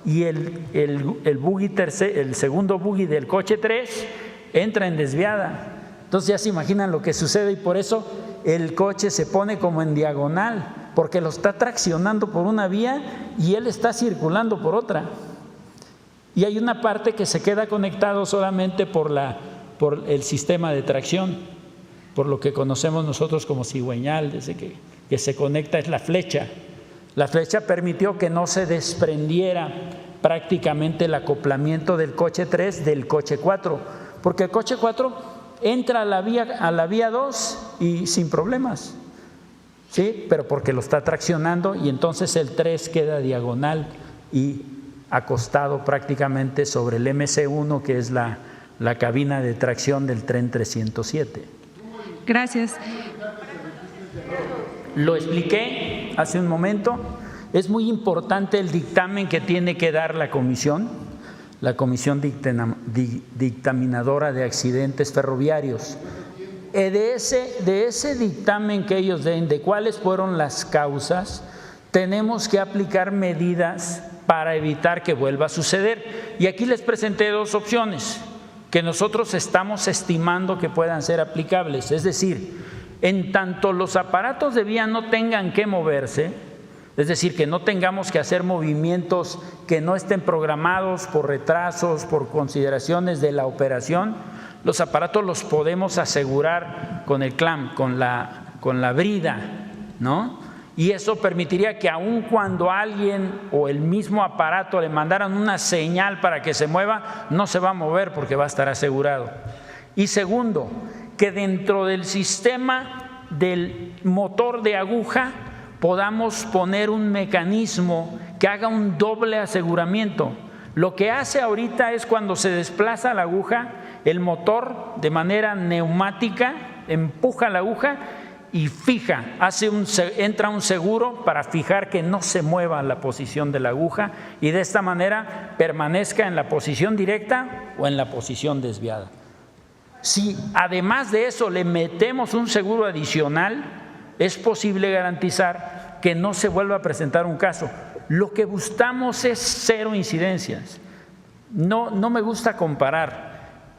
y el segundo buggy del coche 3 entra en desviada. Entonces ya se imaginan lo que sucede, y por eso el coche se pone como en diagonal, porque lo está traccionando por una vía y él está circulando por otra. Y hay una parte que se queda conectado solamente por por el sistema de tracción, por lo que conocemos nosotros como cigüeñal, desde que se conecta es la flecha. La flecha permitió que no se desprendiera prácticamente el acoplamiento del coche 3 del coche 4, porque el coche 4 entra a la vía 2 y sin problemas, ¿sí? Pero porque lo está traccionando y entonces el 3 queda diagonal y acostado prácticamente sobre el MC1, que es la cabina de tracción del tren 307. Gracias. Lo expliqué hace un momento. Es muy importante el dictamen que tiene que dar la comisión dictaminadora de accidentes ferroviarios. De ese dictamen que ellos den, de cuáles fueron las causas, tenemos que aplicar medidas para evitar que vuelva a suceder. Y aquí les presenté dos opciones que nosotros estamos estimando que puedan ser aplicables. Es decir, en tanto los aparatos de vía no tengan que moverse, es decir, que no tengamos que hacer movimientos que no estén programados por retrasos, por consideraciones de la operación, los aparatos los podemos asegurar con el clamp, con la brida, ¿no? Y eso permitiría que aun cuando alguien o el mismo aparato le mandaran una señal para que se mueva, no se va a mover porque va a estar asegurado. Y segundo, que dentro del sistema del motor de aguja podamos poner un mecanismo que haga un doble aseguramiento. Lo que hace ahorita es cuando se desplaza la aguja, el motor de manera neumática empuja la aguja y fija, entra un seguro para fijar que no se mueva la posición de la aguja y de esta manera permanezca en la posición directa o en la posición desviada. Si además de eso le metemos un seguro adicional, es posible garantizar que no se vuelva a presentar un caso. Lo que buscamos es cero incidencias. No me gusta comparar,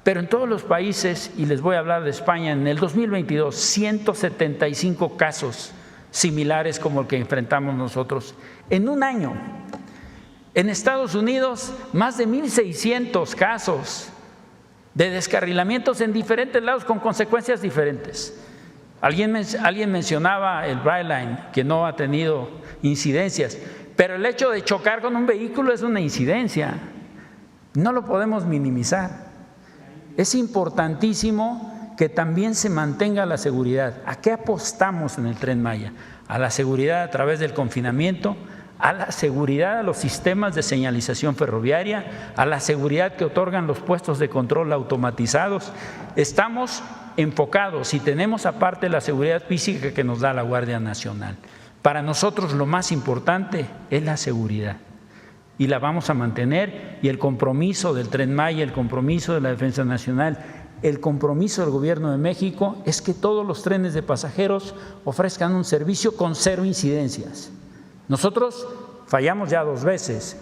pero en todos los países, y les voy a hablar de España, en el 2022, 175 casos similares como el que enfrentamos nosotros en un año. En Estados Unidos, más de 1,600 casos de descarrilamientos en diferentes lados con consecuencias diferentes. Alguien mencionaba el Brightline, que no ha tenido incidencias, pero el hecho de chocar con un vehículo es una incidencia. No lo podemos minimizar. Es importantísimo que también se mantenga la seguridad. ¿A qué apostamos en el Tren Maya? A la seguridad a través del confinamiento, a la seguridad de los sistemas de señalización ferroviaria, a la seguridad que otorgan los puestos de control automatizados. Estamos enfocados y tenemos aparte la seguridad física que nos da la Guardia Nacional. Para nosotros lo más importante es la seguridad y la vamos a mantener, y el compromiso del Tren Maya, el compromiso de la Defensa Nacional, el compromiso del Gobierno de México es que todos los trenes de pasajeros ofrezcan un servicio con cero incidencias. Nosotros fallamos ya 2 veces,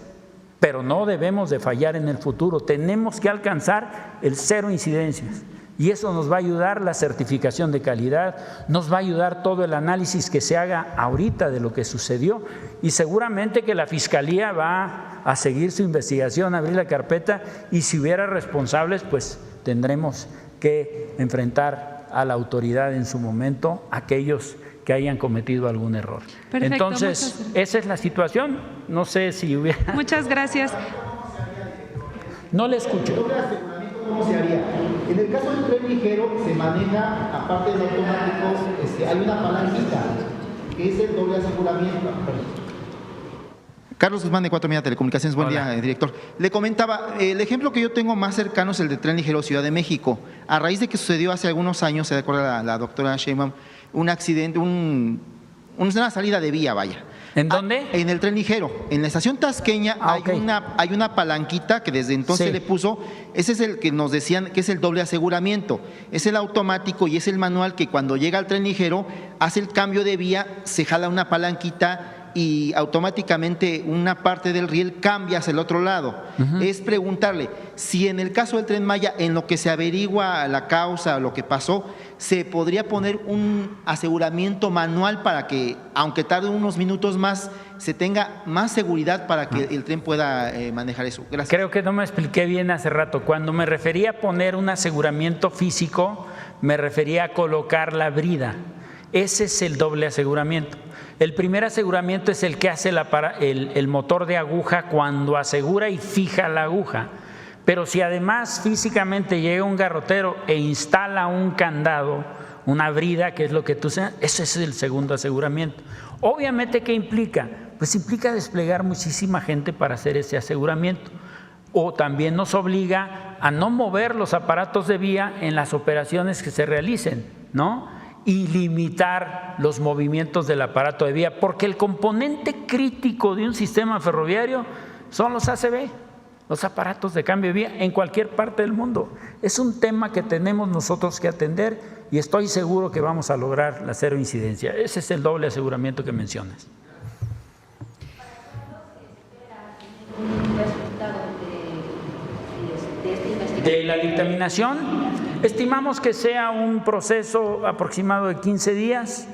pero no debemos de fallar en el futuro. Tenemos que alcanzar el cero incidencias y eso nos va a ayudar la certificación de calidad, nos va a ayudar todo el análisis que se haga ahorita de lo que sucedió y seguramente que la Fiscalía va a seguir su investigación, abrir la carpeta y si hubiera responsables, pues tendremos que enfrentar a la autoridad en su momento, aquellos que hayan cometido algún error. Perfecto, entonces, esa es la situación. No sé si hubiera… Muchas gracias. No le escucho. ¿Cómo se haría? En el caso del tren ligero se maneja, aparte del automático, hay una palanquita que es el doble aseguramiento. Carlos Guzmán de 4 Media Telecomunicaciones, buen día, director. Le comentaba, el ejemplo que yo tengo más cercano es el de Tren Ligero Ciudad de México. A raíz de que sucedió hace algunos años, se acuerda la doctora Sheinbaum, un accidente, una salida de vía, vaya. ¿En dónde? En el Tren Ligero. En la estación Tasqueña hay una palanquita que desde entonces le puso, ese es el que nos decían que es el doble aseguramiento. Es el automático y es el manual que cuando llega al Tren Ligero hace el cambio de vía, se jala una palanquita y automáticamente una parte del riel cambia hacia el otro lado. Es preguntarle si en el caso del Tren Maya, en lo que se averigua la causa o lo que pasó, se podría poner un aseguramiento manual para que, aunque tarde unos minutos más, se tenga más seguridad para que el tren pueda manejar eso. Gracias. Creo que no me expliqué bien hace rato. Cuando me refería a poner un aseguramiento físico, me refería a colocar la brida. Ese es el doble aseguramiento. El primer aseguramiento es el que hace el motor de aguja cuando asegura y fija la aguja. Pero si además físicamente llega un garrotero e instala un candado, una brida, que es lo que tú sabes, ese es el segundo aseguramiento. Obviamente, ¿qué implica? Pues implica desplegar muchísima gente para hacer ese aseguramiento. O también nos obliga a no mover los aparatos de vía en las operaciones que se realicen, ¿no? Y limitar los movimientos del aparato de vía, porque el componente crítico de un sistema ferroviario son los ACV, los aparatos de cambio de vía en cualquier parte del mundo. Es un tema que tenemos nosotros que atender y estoy seguro que vamos a lograr la cero incidencia. Ese es el doble aseguramiento que mencionas. De la dictaminación, estimamos que sea un proceso aproximado de 15 días,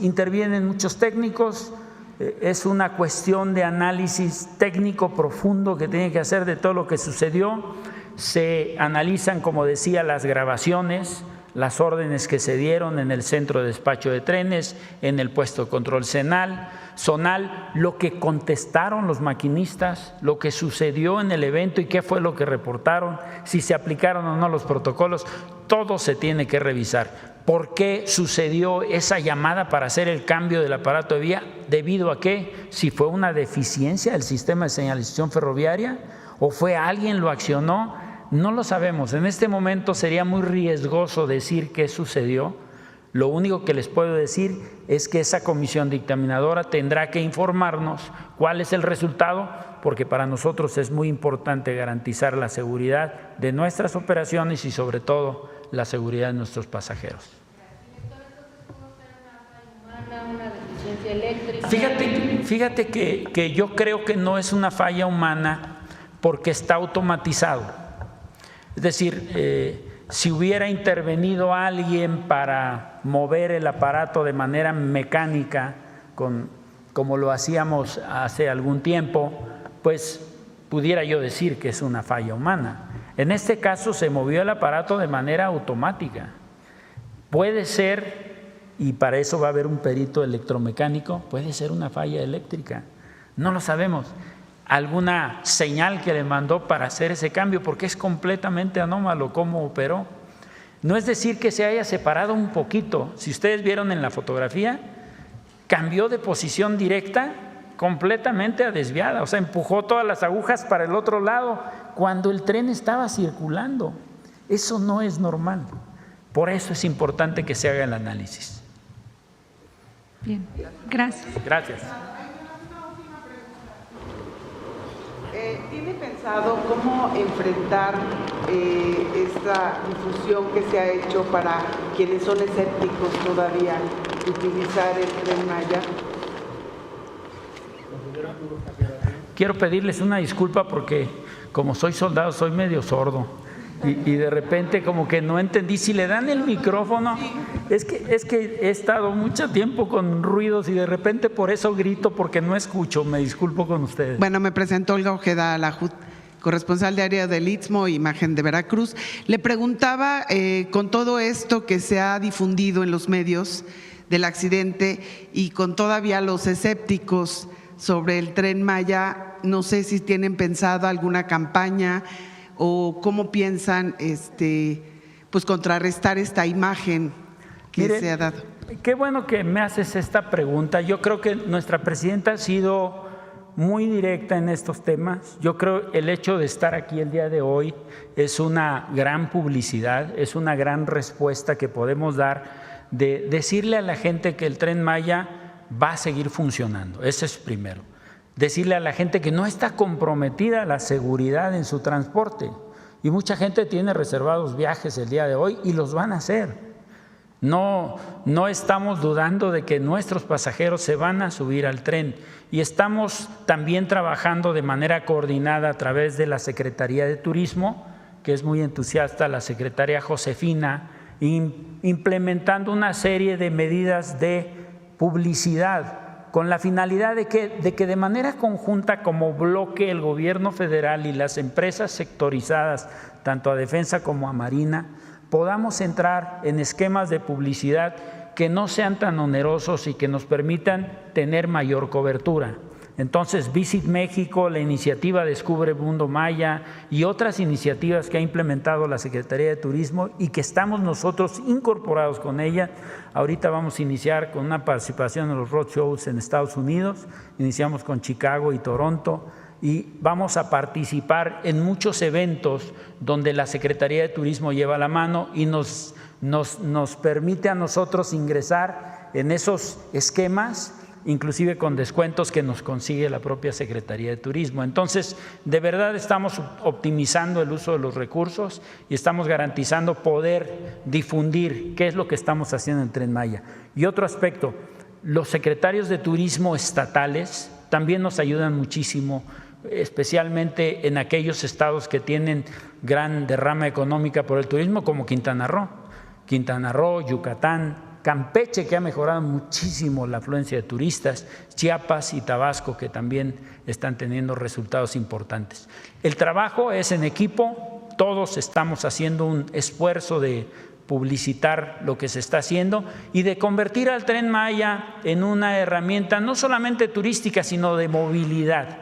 intervienen muchos técnicos, es una cuestión de análisis técnico profundo que tiene que hacer de todo lo que sucedió. Se analizan, como decía, las grabaciones, las órdenes que se dieron en el centro de despacho de trenes, en el puesto de control zonal, lo que contestaron los maquinistas, lo que sucedió en el evento y qué fue lo que reportaron, si se aplicaron o no los protocolos, todo se tiene que revisar. ¿Por qué sucedió esa llamada para hacer el cambio del aparato de vía? ¿Debido a qué? Si fue una deficiencia del sistema de señalización ferroviaria o fue alguien lo accionó, no lo sabemos. En este momento sería muy riesgoso decir qué sucedió. Lo único que les puedo decir es que esa comisión dictaminadora tendrá que informarnos cuál es el resultado, porque para nosotros es muy importante garantizar la seguridad de nuestras operaciones y sobre todo la seguridad de nuestros pasajeros. Fíjate que yo creo que no es una falla humana porque está automatizado. Es decir, si hubiera intervenido alguien para mover el aparato de manera mecánica, como lo hacíamos hace algún tiempo, pues pudiera yo decir que es una falla humana. En este caso se movió el aparato de manera automática. Puede ser, y para eso va a haber un perito electromecánico, puede ser una falla eléctrica, no lo sabemos. Alguna señal que le mandó para hacer ese cambio, porque es completamente anómalo cómo operó. No es decir que se haya separado un poquito. Si ustedes vieron en la fotografía, cambió de posición directa completamente a desviada, o sea, empujó todas las agujas para el otro lado cuando el tren estaba circulando. Eso no es normal. Por eso es importante que se haga el análisis. Bien, gracias. Gracias. ¿Tiene pensado cómo enfrentar esta difusión que se ha hecho para quienes son escépticos todavía de utilizar el Tren Maya? Quiero pedirles una disculpa porque como soy soldado soy medio sordo y de repente como que no entendí. Si le dan el micrófono, es que he estado mucho tiempo con ruidos y de repente por eso grito porque no escucho. Me disculpo con ustedes. Bueno, me presento Olga Ojeda Alajut, corresponsal de área del Istmo, Imagen de Veracruz. Le preguntaba, con todo esto que se ha difundido en los medios del accidente y con todavía los escépticos sobre el Tren Maya, no sé si tienen pensado alguna campaña o cómo piensan pues contrarrestar esta imagen que se ha dado. Qué bueno que me haces esta pregunta. Yo creo que nuestra presidenta ha sido muy directa en estos temas. Yo creo el hecho de estar aquí el día de hoy es una gran publicidad, es una gran respuesta que podemos dar de decirle a la gente que el Tren Maya va a seguir funcionando. Eso es primero. Decirle a la gente que no está comprometida la seguridad en su transporte. Y mucha gente tiene reservados viajes el día de hoy y los van a hacer. No estamos dudando de que nuestros pasajeros se van a subir al tren y estamos también trabajando de manera coordinada a través de la Secretaría de Turismo, que es muy entusiasta, la secretaria Josefina, implementando una serie de medidas de publicidad con la finalidad de que de manera conjunta como bloque el gobierno federal y las empresas sectorizadas, tanto a Defensa como a Marina, podamos entrar en esquemas de publicidad que no sean tan onerosos y que nos permitan tener mayor cobertura. Entonces, Visit México, la iniciativa Descubre Mundo Maya y otras iniciativas que ha implementado la Secretaría de Turismo y que estamos nosotros incorporados con ella. Ahorita vamos a iniciar con una participación en los roadshows en Estados Unidos, iniciamos con Chicago y Toronto y vamos a participar en muchos eventos donde la Secretaría de Turismo lleva la mano y nos permite a nosotros ingresar en esos esquemas, inclusive con descuentos que nos consigue la propia Secretaría de Turismo. Entonces, de verdad estamos optimizando el uso de los recursos y estamos garantizando poder difundir qué es lo que estamos haciendo en Tren Maya. Y otro aspecto, los secretarios de turismo estatales también nos ayudan muchísimo, especialmente en aquellos estados que tienen gran derrama económica por el turismo, como Quintana Roo, Yucatán, Campeche, que ha mejorado muchísimo la afluencia de turistas, Chiapas y Tabasco, que también están teniendo resultados importantes. El trabajo es en equipo, todos estamos haciendo un esfuerzo de publicitar lo que se está haciendo y de convertir al Tren Maya en una herramienta no solamente turística, sino de movilidad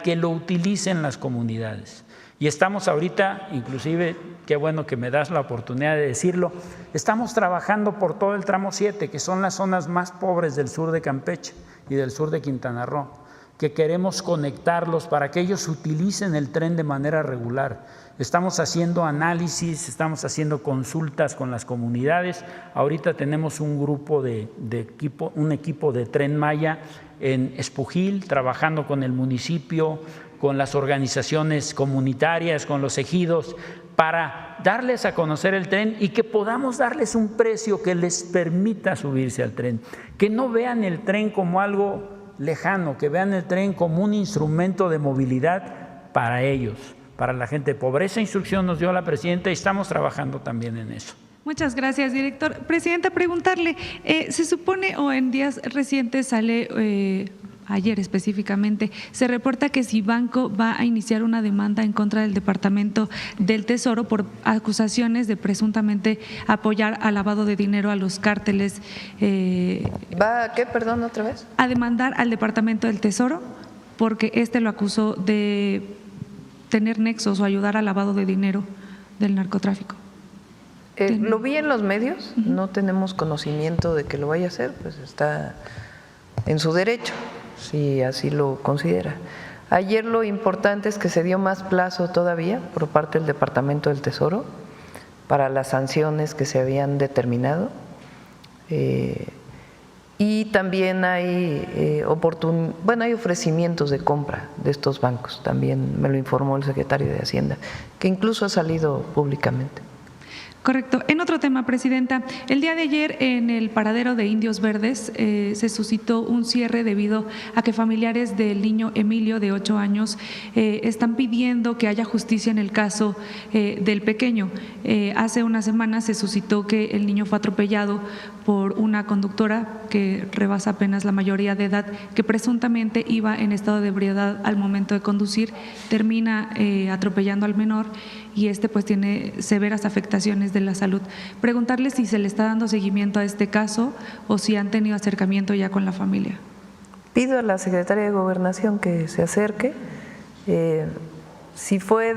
que lo utilicen las comunidades. Y estamos ahorita, inclusive, qué bueno que me das la oportunidad de decirlo, estamos trabajando por todo el tramo 7, que son las zonas más pobres del sur de Campeche y del sur de Quintana Roo, que queremos conectarlos para que ellos utilicen el tren de manera regular. Estamos haciendo análisis, estamos haciendo consultas con las comunidades. Ahorita tenemos un grupo un equipo de Tren Maya en Espujil, trabajando con el municipio, con las organizaciones comunitarias, con los ejidos, para darles a conocer el tren y que podamos darles un precio que les permita subirse al tren. Que no vean el tren como algo lejano, que vean el tren como un instrumento de movilidad para ellos, para la gente pobre. Esa instrucción nos dio la presidenta y estamos trabajando también en eso. Muchas gracias, director. Presidenta, preguntarle, se supone o en días recientes sale… ayer específicamente, se reporta que Cibanco va a iniciar una demanda en contra del Departamento del Tesoro por acusaciones de presuntamente apoyar al lavado de dinero a los cárteles. ¿Va a qué, perdón, otra vez? A demandar al Departamento del Tesoro porque lo acusó de tener nexos o ayudar al lavado de dinero del narcotráfico. Lo vi en los medios, no tenemos conocimiento de que lo vaya a hacer, pues está en su derecho, si así lo considera. Ayer lo importante es que se dio más plazo todavía por parte del Departamento del Tesoro para las sanciones que se habían determinado y también hay hay ofrecimientos de compra de estos bancos, también me lo informó el secretario de Hacienda, que incluso ha salido públicamente. Correcto. En otro tema, presidenta, el día de ayer en el paradero de Indios Verdes se suscitó un cierre debido a que familiares del niño Emilio, de 8 años, están pidiendo que haya justicia en el caso del pequeño. Hace unas semanas se suscitó que el niño fue atropellado por una conductora que rebasa apenas la mayoría de edad, que presuntamente iba en estado de ebriedad al momento de conducir, termina atropellando al menor y pues tiene severas afectaciones de la salud. Preguntarle si se le está dando seguimiento a este caso o si han tenido acercamiento ya con la familia. Pido a la Secretaría de Gobernación que se acerque. Si fue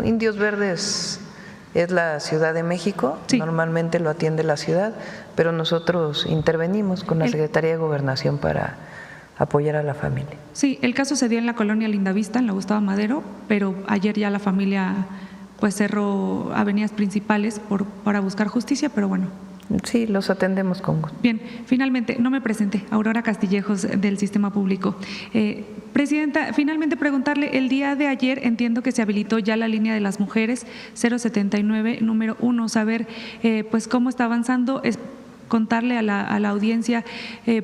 Indios Verdes es la Ciudad de México, sí. Normalmente lo atiende la ciudad, pero nosotros intervenimos con la Secretaría de Gobernación para apoyar a la familia. Sí, el caso se dio en la colonia Lindavista, en la Gustavo Madero, pero ayer ya la familia pues cerró avenidas principales para buscar justicia, pero bueno, Sí, los atendemos con gusto. Bien, finalmente, no me presenté, Aurora Castillejos del Sistema Público. Presidenta, finalmente preguntarle, el día de ayer entiendo que se habilitó ya la línea de las mujeres 079, número 1, saber pues cómo está avanzando, es contarle a la audiencia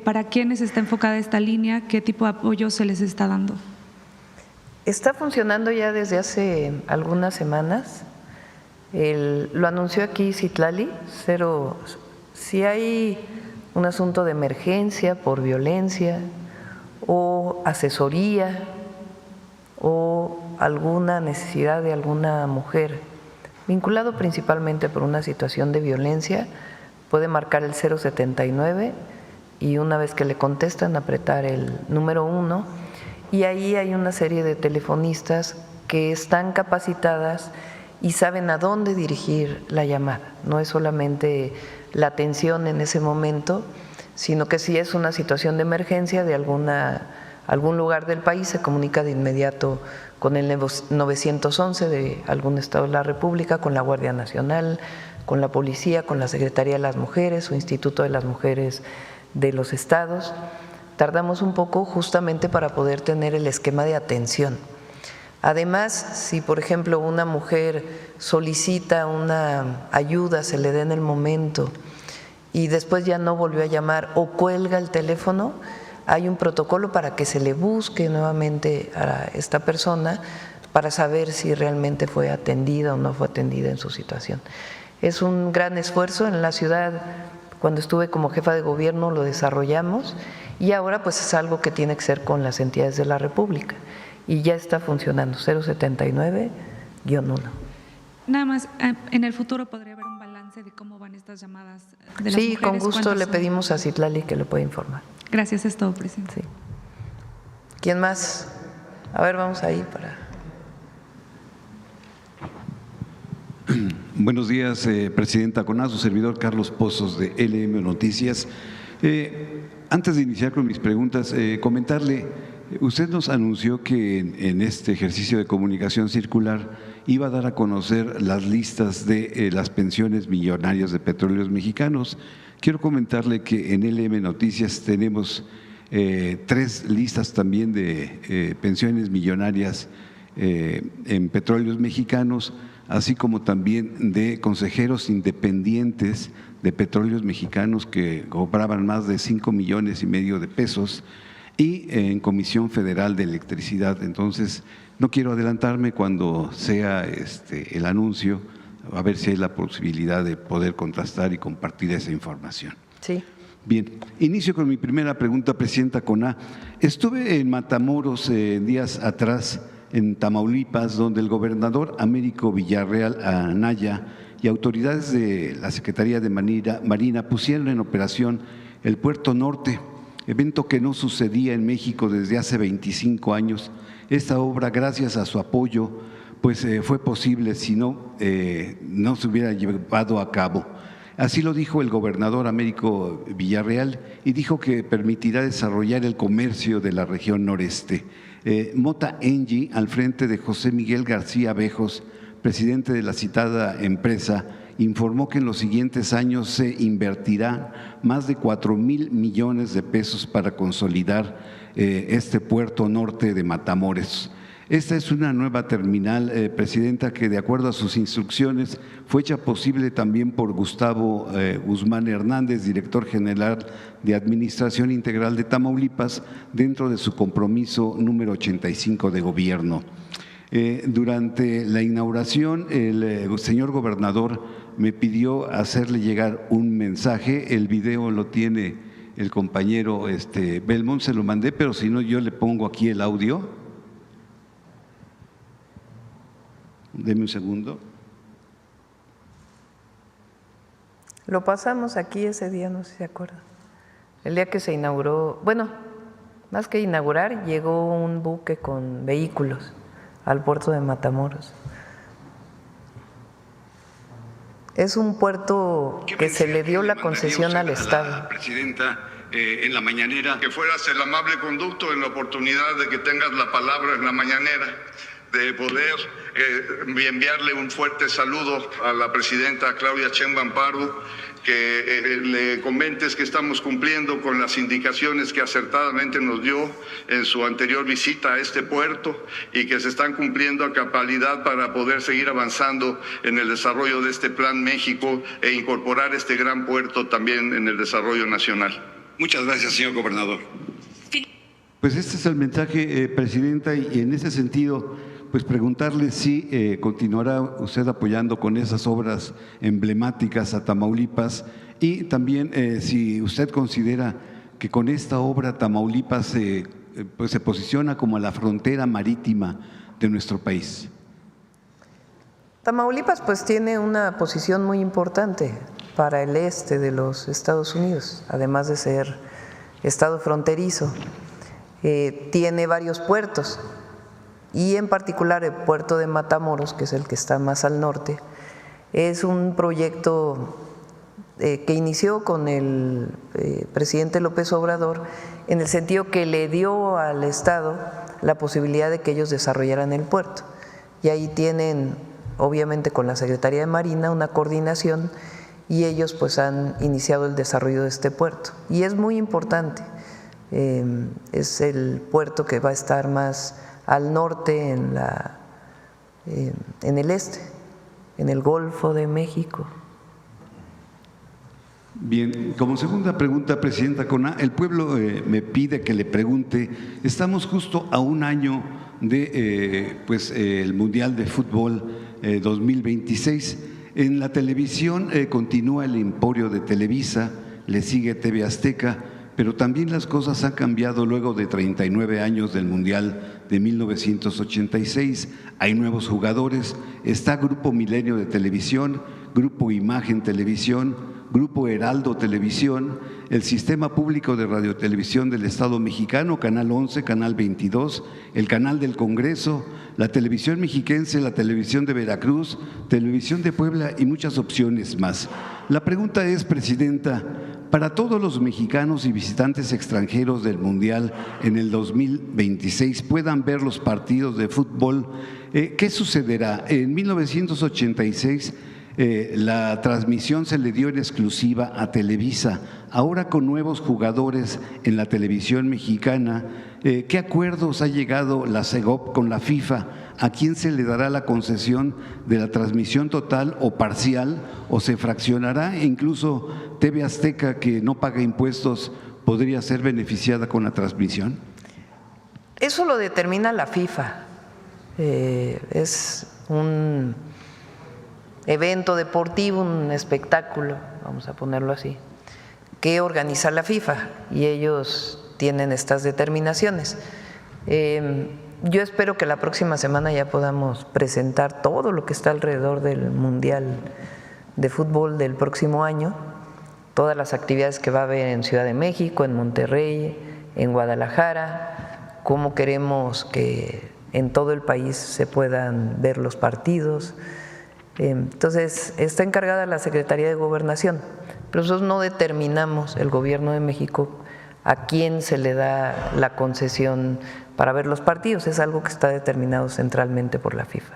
para quiénes está enfocada esta línea, qué tipo de apoyo se les está dando. Está funcionando ya desde hace algunas semanas. Lo anunció aquí Citlali, si hay un asunto de emergencia por violencia o asesoría o alguna necesidad de alguna mujer vinculado principalmente por una situación de violencia, puede marcar el 079 y una vez que le contestan apretar el número 1 y ahí hay una serie de telefonistas que están capacitadas y saben a dónde dirigir la llamada. No es solamente la atención en ese momento, sino que si es una situación de emergencia de algún lugar del país, se comunica de inmediato con el 911 de algún estado de la República, con la Guardia Nacional, con la Policía, con la Secretaría de las Mujeres o Instituto de las Mujeres de los estados. Tardamos un poco justamente para poder tener el esquema de atención. Además, si por ejemplo una mujer solicita una ayuda, se le da en el momento y después ya no volvió a llamar o cuelga el teléfono, hay un protocolo para que se le busque nuevamente a esta persona para saber si realmente fue atendida o no fue atendida en su situación. Es un gran esfuerzo en la ciudad. Cuando estuve como jefa de gobierno lo desarrollamos y ahora pues es algo que tiene que ser con las entidades de la República. Y ya está funcionando, 079-1. Nada más, en el futuro podría haber un balance de cómo van estas llamadas de las sí, mujeres. con gusto le pedimos a Citlali que lo pueda informar. Gracias, es todo, presidente. Sí. ¿Quién más? A ver, vamos ahí para… Buenos días, Presidenta CONA, su servidor Carlos Pozos de LM Noticias. Antes de iniciar con mis preguntas, comentarle… Usted nos anunció que en este ejercicio de comunicación circular iba a dar a conocer las listas de las pensiones millonarias de Petróleos Mexicanos. Quiero comentarle que en LM Noticias tenemos 3 listas también de pensiones millonarias en Petróleos Mexicanos, así como también de consejeros independientes de Petróleos Mexicanos que cobraban más de 5,5 millones de pesos, y en Comisión Federal de Electricidad. Entonces, no quiero adelantarme cuando sea el anuncio, a ver si hay la posibilidad de poder contrastar y compartir esa información. Sí. Bien, inicio con mi primera pregunta, Presidenta CONA. Estuve en Matamoros días atrás, en Tamaulipas, donde el gobernador Américo Villarreal Anaya y autoridades de la Secretaría de Marina pusieron en operación el Puerto Norte, evento que no sucedía en México desde hace 25 años. Esta obra, gracias a su apoyo, pues fue posible, si no, no se hubiera llevado a cabo. Así lo dijo el gobernador Américo Villarreal y dijo que permitirá desarrollar el comercio de la región noreste. Mota Engie, al frente de José Miguel García Bejos, presidente de la citada empresa, informó que en los siguientes años se invertirá más de 4,000 millones de pesos para consolidar este puerto norte de Matamoros. Esta es una nueva terminal, Presidenta, que de acuerdo a sus instrucciones fue hecha posible también por Gustavo Guzmán Hernández, director general de Administración Integral de Tamaulipas, dentro de su compromiso número 85 de gobierno. Durante la inauguración, el señor gobernador me pidió hacerle llegar un mensaje. El video lo tiene el compañero Belmont, se lo mandé, pero si no yo le pongo aquí el audio. Deme un segundo. Lo pasamos aquí ese día, no sé si se acuerdan. El día que se inauguró, bueno, más que inaugurar, llegó un buque con vehículos al puerto de Matamoros. Es un puerto que se le dio la concesión al Estado. La Presidenta, en la mañanera, que fueras el amable conducto en la oportunidad de que tengas la palabra en la mañanera. de poder enviarle un fuerte saludo a la presidenta Claudia Sheinbaum Pardo, que le comentes que estamos cumpliendo con las indicaciones que acertadamente nos dio en su anterior visita a este puerto y que se están cumpliendo a cabalidad para poder seguir avanzando en el desarrollo de este Plan México e incorporar este gran puerto también en el desarrollo nacional. Muchas gracias, señor gobernador. Pues este es el mensaje, Presidenta, y en ese sentido, pues preguntarle si continuará usted apoyando con esas obras emblemáticas a Tamaulipas y también si usted considera que con esta obra Tamaulipas pues se posiciona como la frontera marítima de nuestro país. Tamaulipas pues tiene una posición muy importante para el este de los Estados Unidos, además de ser estado fronterizo. Tiene varios puertos y en particular el puerto de Matamoros, que es el que está más al norte, es un proyecto que inició con el presidente López Obrador en el sentido que le dio al Estado la posibilidad de que ellos desarrollaran el puerto. Y ahí tienen, obviamente con la Secretaría de Marina, una coordinación y ellos pues han iniciado el desarrollo de este puerto. Y es muy importante, es el puerto que va a estar más al norte en el este, en el Golfo de México. Bien, como segunda pregunta, Presidenta Coná, el pueblo me pide que le pregunte, estamos justo a un año de el Mundial de Fútbol 2026. En la televisión continúa el emporio de Televisa, le sigue TV Azteca, pero también las cosas han cambiado luego de 39 años del Mundial de 1986. Hay nuevos jugadores, está Grupo Milenio de Televisión, Grupo Imagen Televisión, Grupo Heraldo Televisión, el Sistema Público de Radiotelevisión del Estado Mexicano, Canal 11, Canal 22, el Canal del Congreso, la Televisión Mexiquense, la Televisión de Veracruz, Televisión de Puebla y muchas opciones más. La pregunta es, Presidenta, para todos los mexicanos y visitantes extranjeros del Mundial en el 2026 puedan ver los partidos de fútbol, ¿qué sucederá? En 1986 la transmisión se le dio en exclusiva a Televisa. Ahora con nuevos jugadores en la televisión mexicana, ¿qué acuerdos ha llegado la CEGOP con la FIFA? ¿A quién se le dará la concesión de la transmisión total o parcial o se fraccionará? E incluso TV Azteca, que no paga impuestos, ¿podría ser beneficiada con la transmisión? Eso lo determina la FIFA. Es un evento deportivo, un espectáculo, vamos a ponerlo así, que organiza la FIFA y ellos tienen estas determinaciones. Yo espero que la próxima semana ya podamos presentar todo lo que está alrededor del Mundial de Fútbol del próximo año, todas las actividades que va a haber en Ciudad de México, en Monterrey, en Guadalajara, cómo queremos que en todo el país se puedan ver los partidos. Entonces, está encargada la Secretaría de Gobernación, pero nosotros no determinamos, el Gobierno de México, a quién se le da la concesión para ver los partidos, es algo que está determinado centralmente por la FIFA.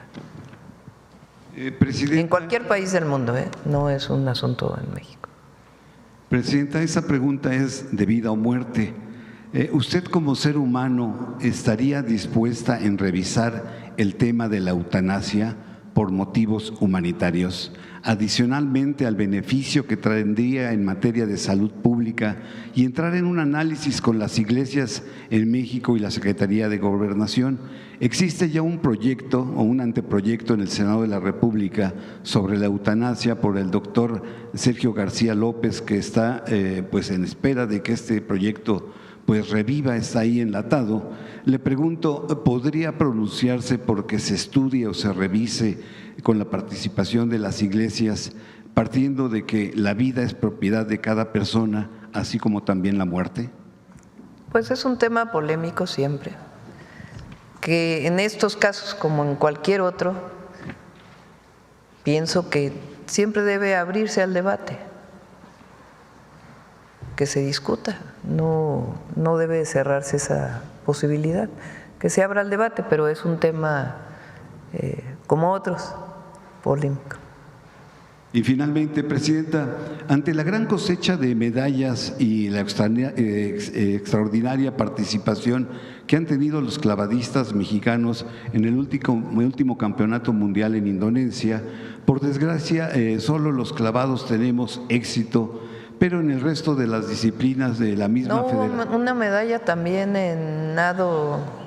En cualquier país del mundo, no es un asunto en México. Presidenta, esa pregunta es de vida o muerte. ¿Usted como ser humano estaría dispuesta en revisar el tema de la eutanasia por motivos humanitarios, adicionalmente al beneficio que traería en materia de salud pública y entrar en un análisis con las iglesias en México y la Secretaría de Gobernación? Existe ya un proyecto o un anteproyecto en el Senado de la República sobre la eutanasia por el doctor Sergio García López, que está en espera de que este proyecto reviva, está ahí enlatado. Le pregunto, ¿podría pronunciarse porque se estudie o se revise con la participación de las iglesias, partiendo de que la vida es propiedad de cada persona, así como también la muerte? Pues es un tema polémico siempre, que en estos casos, como en cualquier otro, pienso que siempre debe abrirse al debate, que se discuta, no debe cerrarse esa posibilidad, que se abra el debate, pero es un tema como otros, polémico. Y finalmente, Presidenta, ante la gran cosecha de medallas y la extraordinaria participación que han tenido los clavadistas mexicanos en el último campeonato mundial en Indonesia, por desgracia solo los clavados tenemos éxito, pero en el resto de las disciplinas de la misma federación. Una medalla también en nado.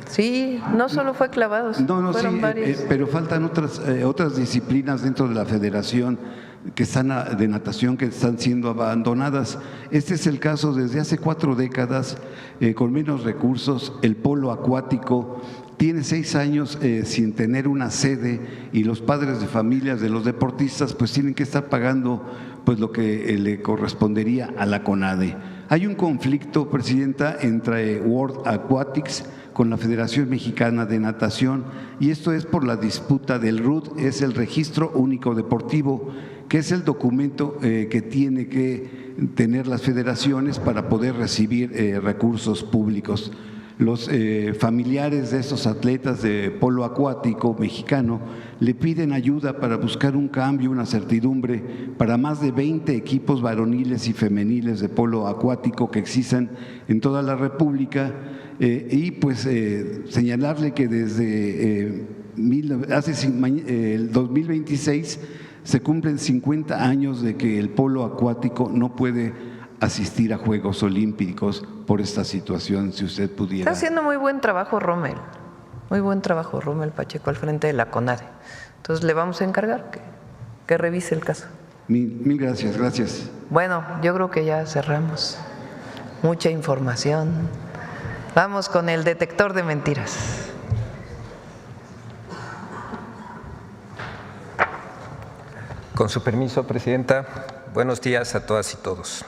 Sí, no solo fue clavados, fueron varios. Pero faltan otras disciplinas dentro de la federación que están de natación que están siendo abandonadas. Este es el caso desde hace 4 décadas, con menos recursos. El polo acuático tiene 6 años sin tener una sede y los padres de familias de los deportistas pues tienen que estar pagando pues lo que le correspondería a la CONADE. Hay un conflicto, Presidenta, entre World Aquatics con la Federación Mexicana de Natación, y esto es por la disputa del RUD, es el Registro Único Deportivo, que es el documento que tiene que tener las federaciones para poder recibir recursos públicos. Los familiares de estos atletas de polo acuático mexicano le piden ayuda para buscar un cambio, una certidumbre para más de 20 equipos varoniles y femeniles de polo acuático que existen en toda la República, y pues señalarle que desde el 2026 se cumplen 50 años de que el polo acuático no puede asistir a Juegos Olímpicos por esta situación, si usted pudiera. Está haciendo muy buen trabajo Rommel Pacheco al frente de la CONADE. Entonces le vamos a encargar que revise el caso. Mil gracias, gracias. Bueno, yo creo que ya cerramos. Mucha información. Vamos con el detector de mentiras. Con su permiso, Presidenta, buenos días a todas y todos.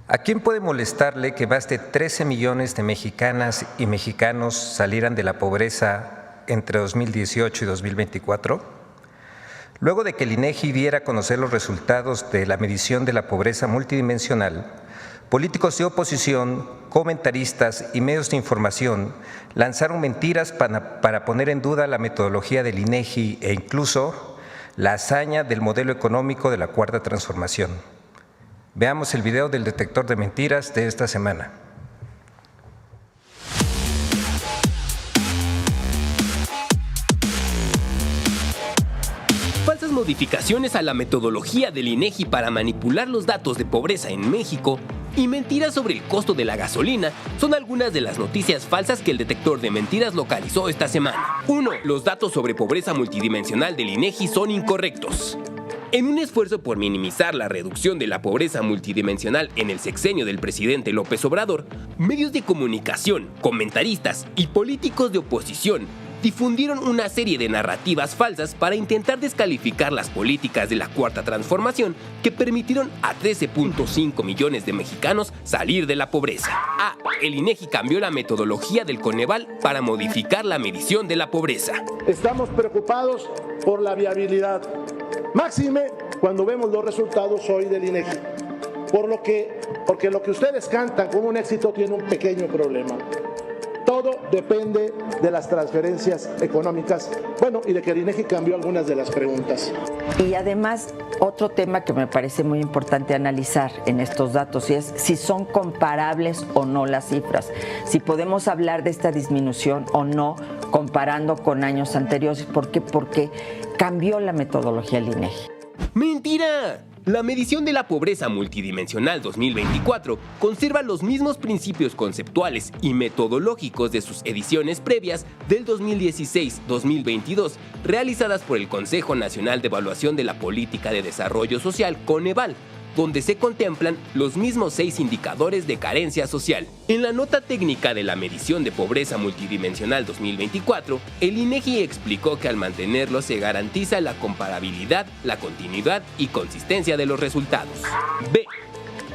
¿A quién puede molestarle que más de 13 millones de mexicanas y mexicanos salieran de la pobreza entre 2018 y 2024? Luego de que el INEGI diera a conocer los resultados de la medición de la pobreza multidimensional, políticos de oposición, comentaristas y medios de información lanzaron mentiras para poner en duda la metodología del INEGI e incluso la hazaña del modelo económico de la Cuarta Transformación. Veamos el video del detector de mentiras de esta semana. Falsas modificaciones a la metodología del INEGI para manipular los datos de pobreza en México y mentiras sobre el costo de la gasolina son algunas de las noticias falsas que el detector de mentiras localizó esta semana. 1. Los datos sobre pobreza multidimensional del INEGI son incorrectos. En un esfuerzo por minimizar la reducción de la pobreza multidimensional en el sexenio del presidente López Obrador, medios de comunicación, comentaristas y políticos de oposición difundieron una serie de narrativas falsas para intentar descalificar las políticas de la Cuarta Transformación que permitieron a 13.5 millones de mexicanos salir de la pobreza. A. El INEGI cambió la metodología del Coneval para modificar la medición de la pobreza. Estamos preocupados por la viabilidad, máxime cuando vemos los resultados hoy del INEGI, porque lo que ustedes cantan como un éxito tiene un pequeño problema. Todo depende de las transferencias económicas, bueno, y de que el INEGI cambió algunas de las preguntas. Y además, otro tema que me parece muy importante analizar en estos datos es si son comparables o no las cifras, si podemos hablar de esta disminución o no comparando con años anteriores. ¿Por qué? Porque cambió la metodología del INEGI. ¡Mentira! La medición de la pobreza multidimensional 2024 conserva los mismos principios conceptuales y metodológicos de sus ediciones previas del 2016-2022, realizadas por el Consejo Nacional de Evaluación de la Política de Desarrollo Social, Coneval, donde se contemplan los mismos 6 indicadores de carencia social. En la nota técnica de la medición de pobreza multidimensional 2024, el INEGI explicó que al mantenerlo se garantiza la comparabilidad, la continuidad y consistencia de los resultados. B.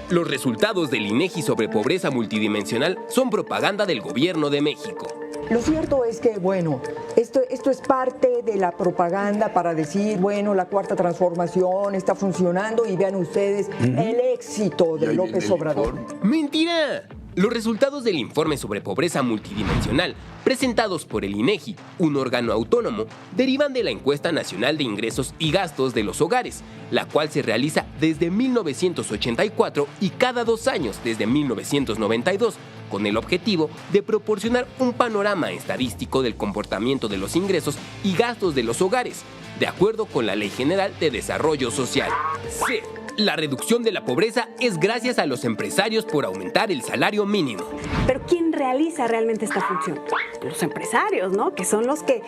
Los resultados del INEGI sobre pobreza multidimensional son propaganda del Gobierno de México. Lo cierto es que, bueno, esto es parte de la propaganda para decir, bueno, la Cuarta Transformación está funcionando y vean ustedes el éxito de López Obrador. ¡Mentira! Los resultados del informe sobre pobreza multidimensional, presentados por el INEGI, un órgano autónomo, derivan de la Encuesta Nacional de Ingresos y Gastos de los Hogares, la cual se realiza desde 1984 y cada 2 años desde 1992, con el objetivo de proporcionar un panorama estadístico del comportamiento de los ingresos y gastos de los hogares, de acuerdo con la Ley General de Desarrollo Social. C. La reducción de la pobreza es gracias a los empresarios por aumentar el salario mínimo. Pero ¿quién realiza realmente esta función? Los empresarios, ¿no? Que son los que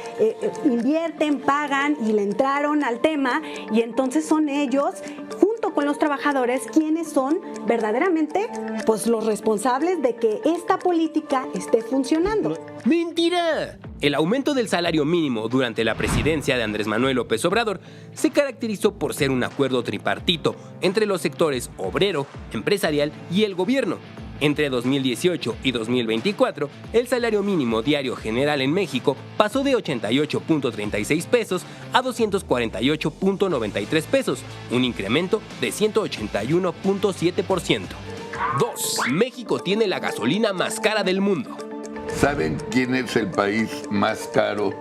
invierten, pagan y le entraron al tema, y entonces son ellos, junto con los trabajadores, quienes son verdaderamente pues, los responsables de que esta política esté funcionando. ¡Mentira! El aumento del salario mínimo durante la presidencia de Andrés Manuel López Obrador se caracterizó por ser un acuerdo tripartito entre los sectores obrero, empresarial y el gobierno. Entre 2018 y 2024, el salario mínimo diario general en México pasó de 88.36 pesos a 248.93 pesos, un incremento de 181.7%. 2. México tiene la gasolina más cara del mundo. ¿Saben quién es el país más caro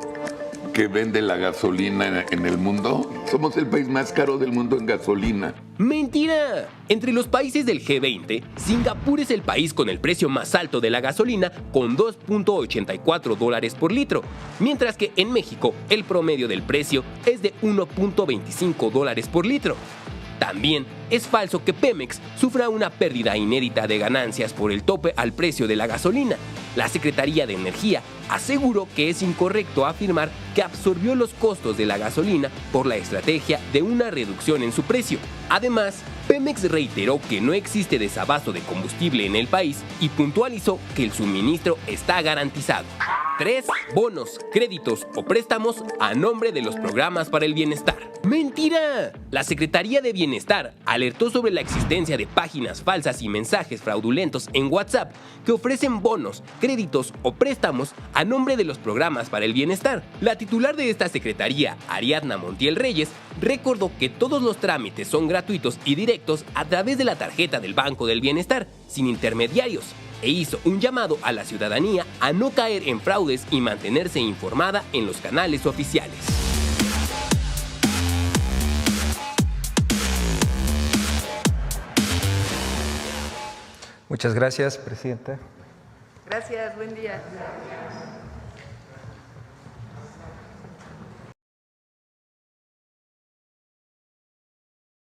que vende la gasolina en el mundo? Somos el país más caro del mundo en gasolina. ¡Mentira! Entre los países del G20, Singapur es el país con el precio más alto de la gasolina, con $2.84 por litro, mientras que en México el promedio del precio es de $1.25 por litro. También es falso que Pemex sufra una pérdida inédita de ganancias por el tope al precio de la gasolina. La Secretaría de Energía aseguró que es incorrecto afirmar que absorbió los costos de la gasolina por la estrategia de una reducción en su precio. Además, Pemex reiteró que no existe desabasto de combustible en el país y puntualizó que el suministro está garantizado. 3. Bonos, créditos o préstamos a nombre de los programas para el bienestar. ¡Mentira! La Secretaría de Bienestar alertó sobre la existencia de páginas falsas y mensajes fraudulentos en WhatsApp que ofrecen bonos, créditos o préstamos a nombre de los programas para el bienestar. La titular de esta secretaría, Ariadna Montiel Reyes, recordó que todos los trámites son gratuitos y directos a través de la tarjeta del Banco del Bienestar, sin intermediarios, e hizo un llamado a la ciudadanía a no caer en fraudes y mantenerse informada en los canales oficiales. Muchas gracias, Presidenta. Gracias, buen día.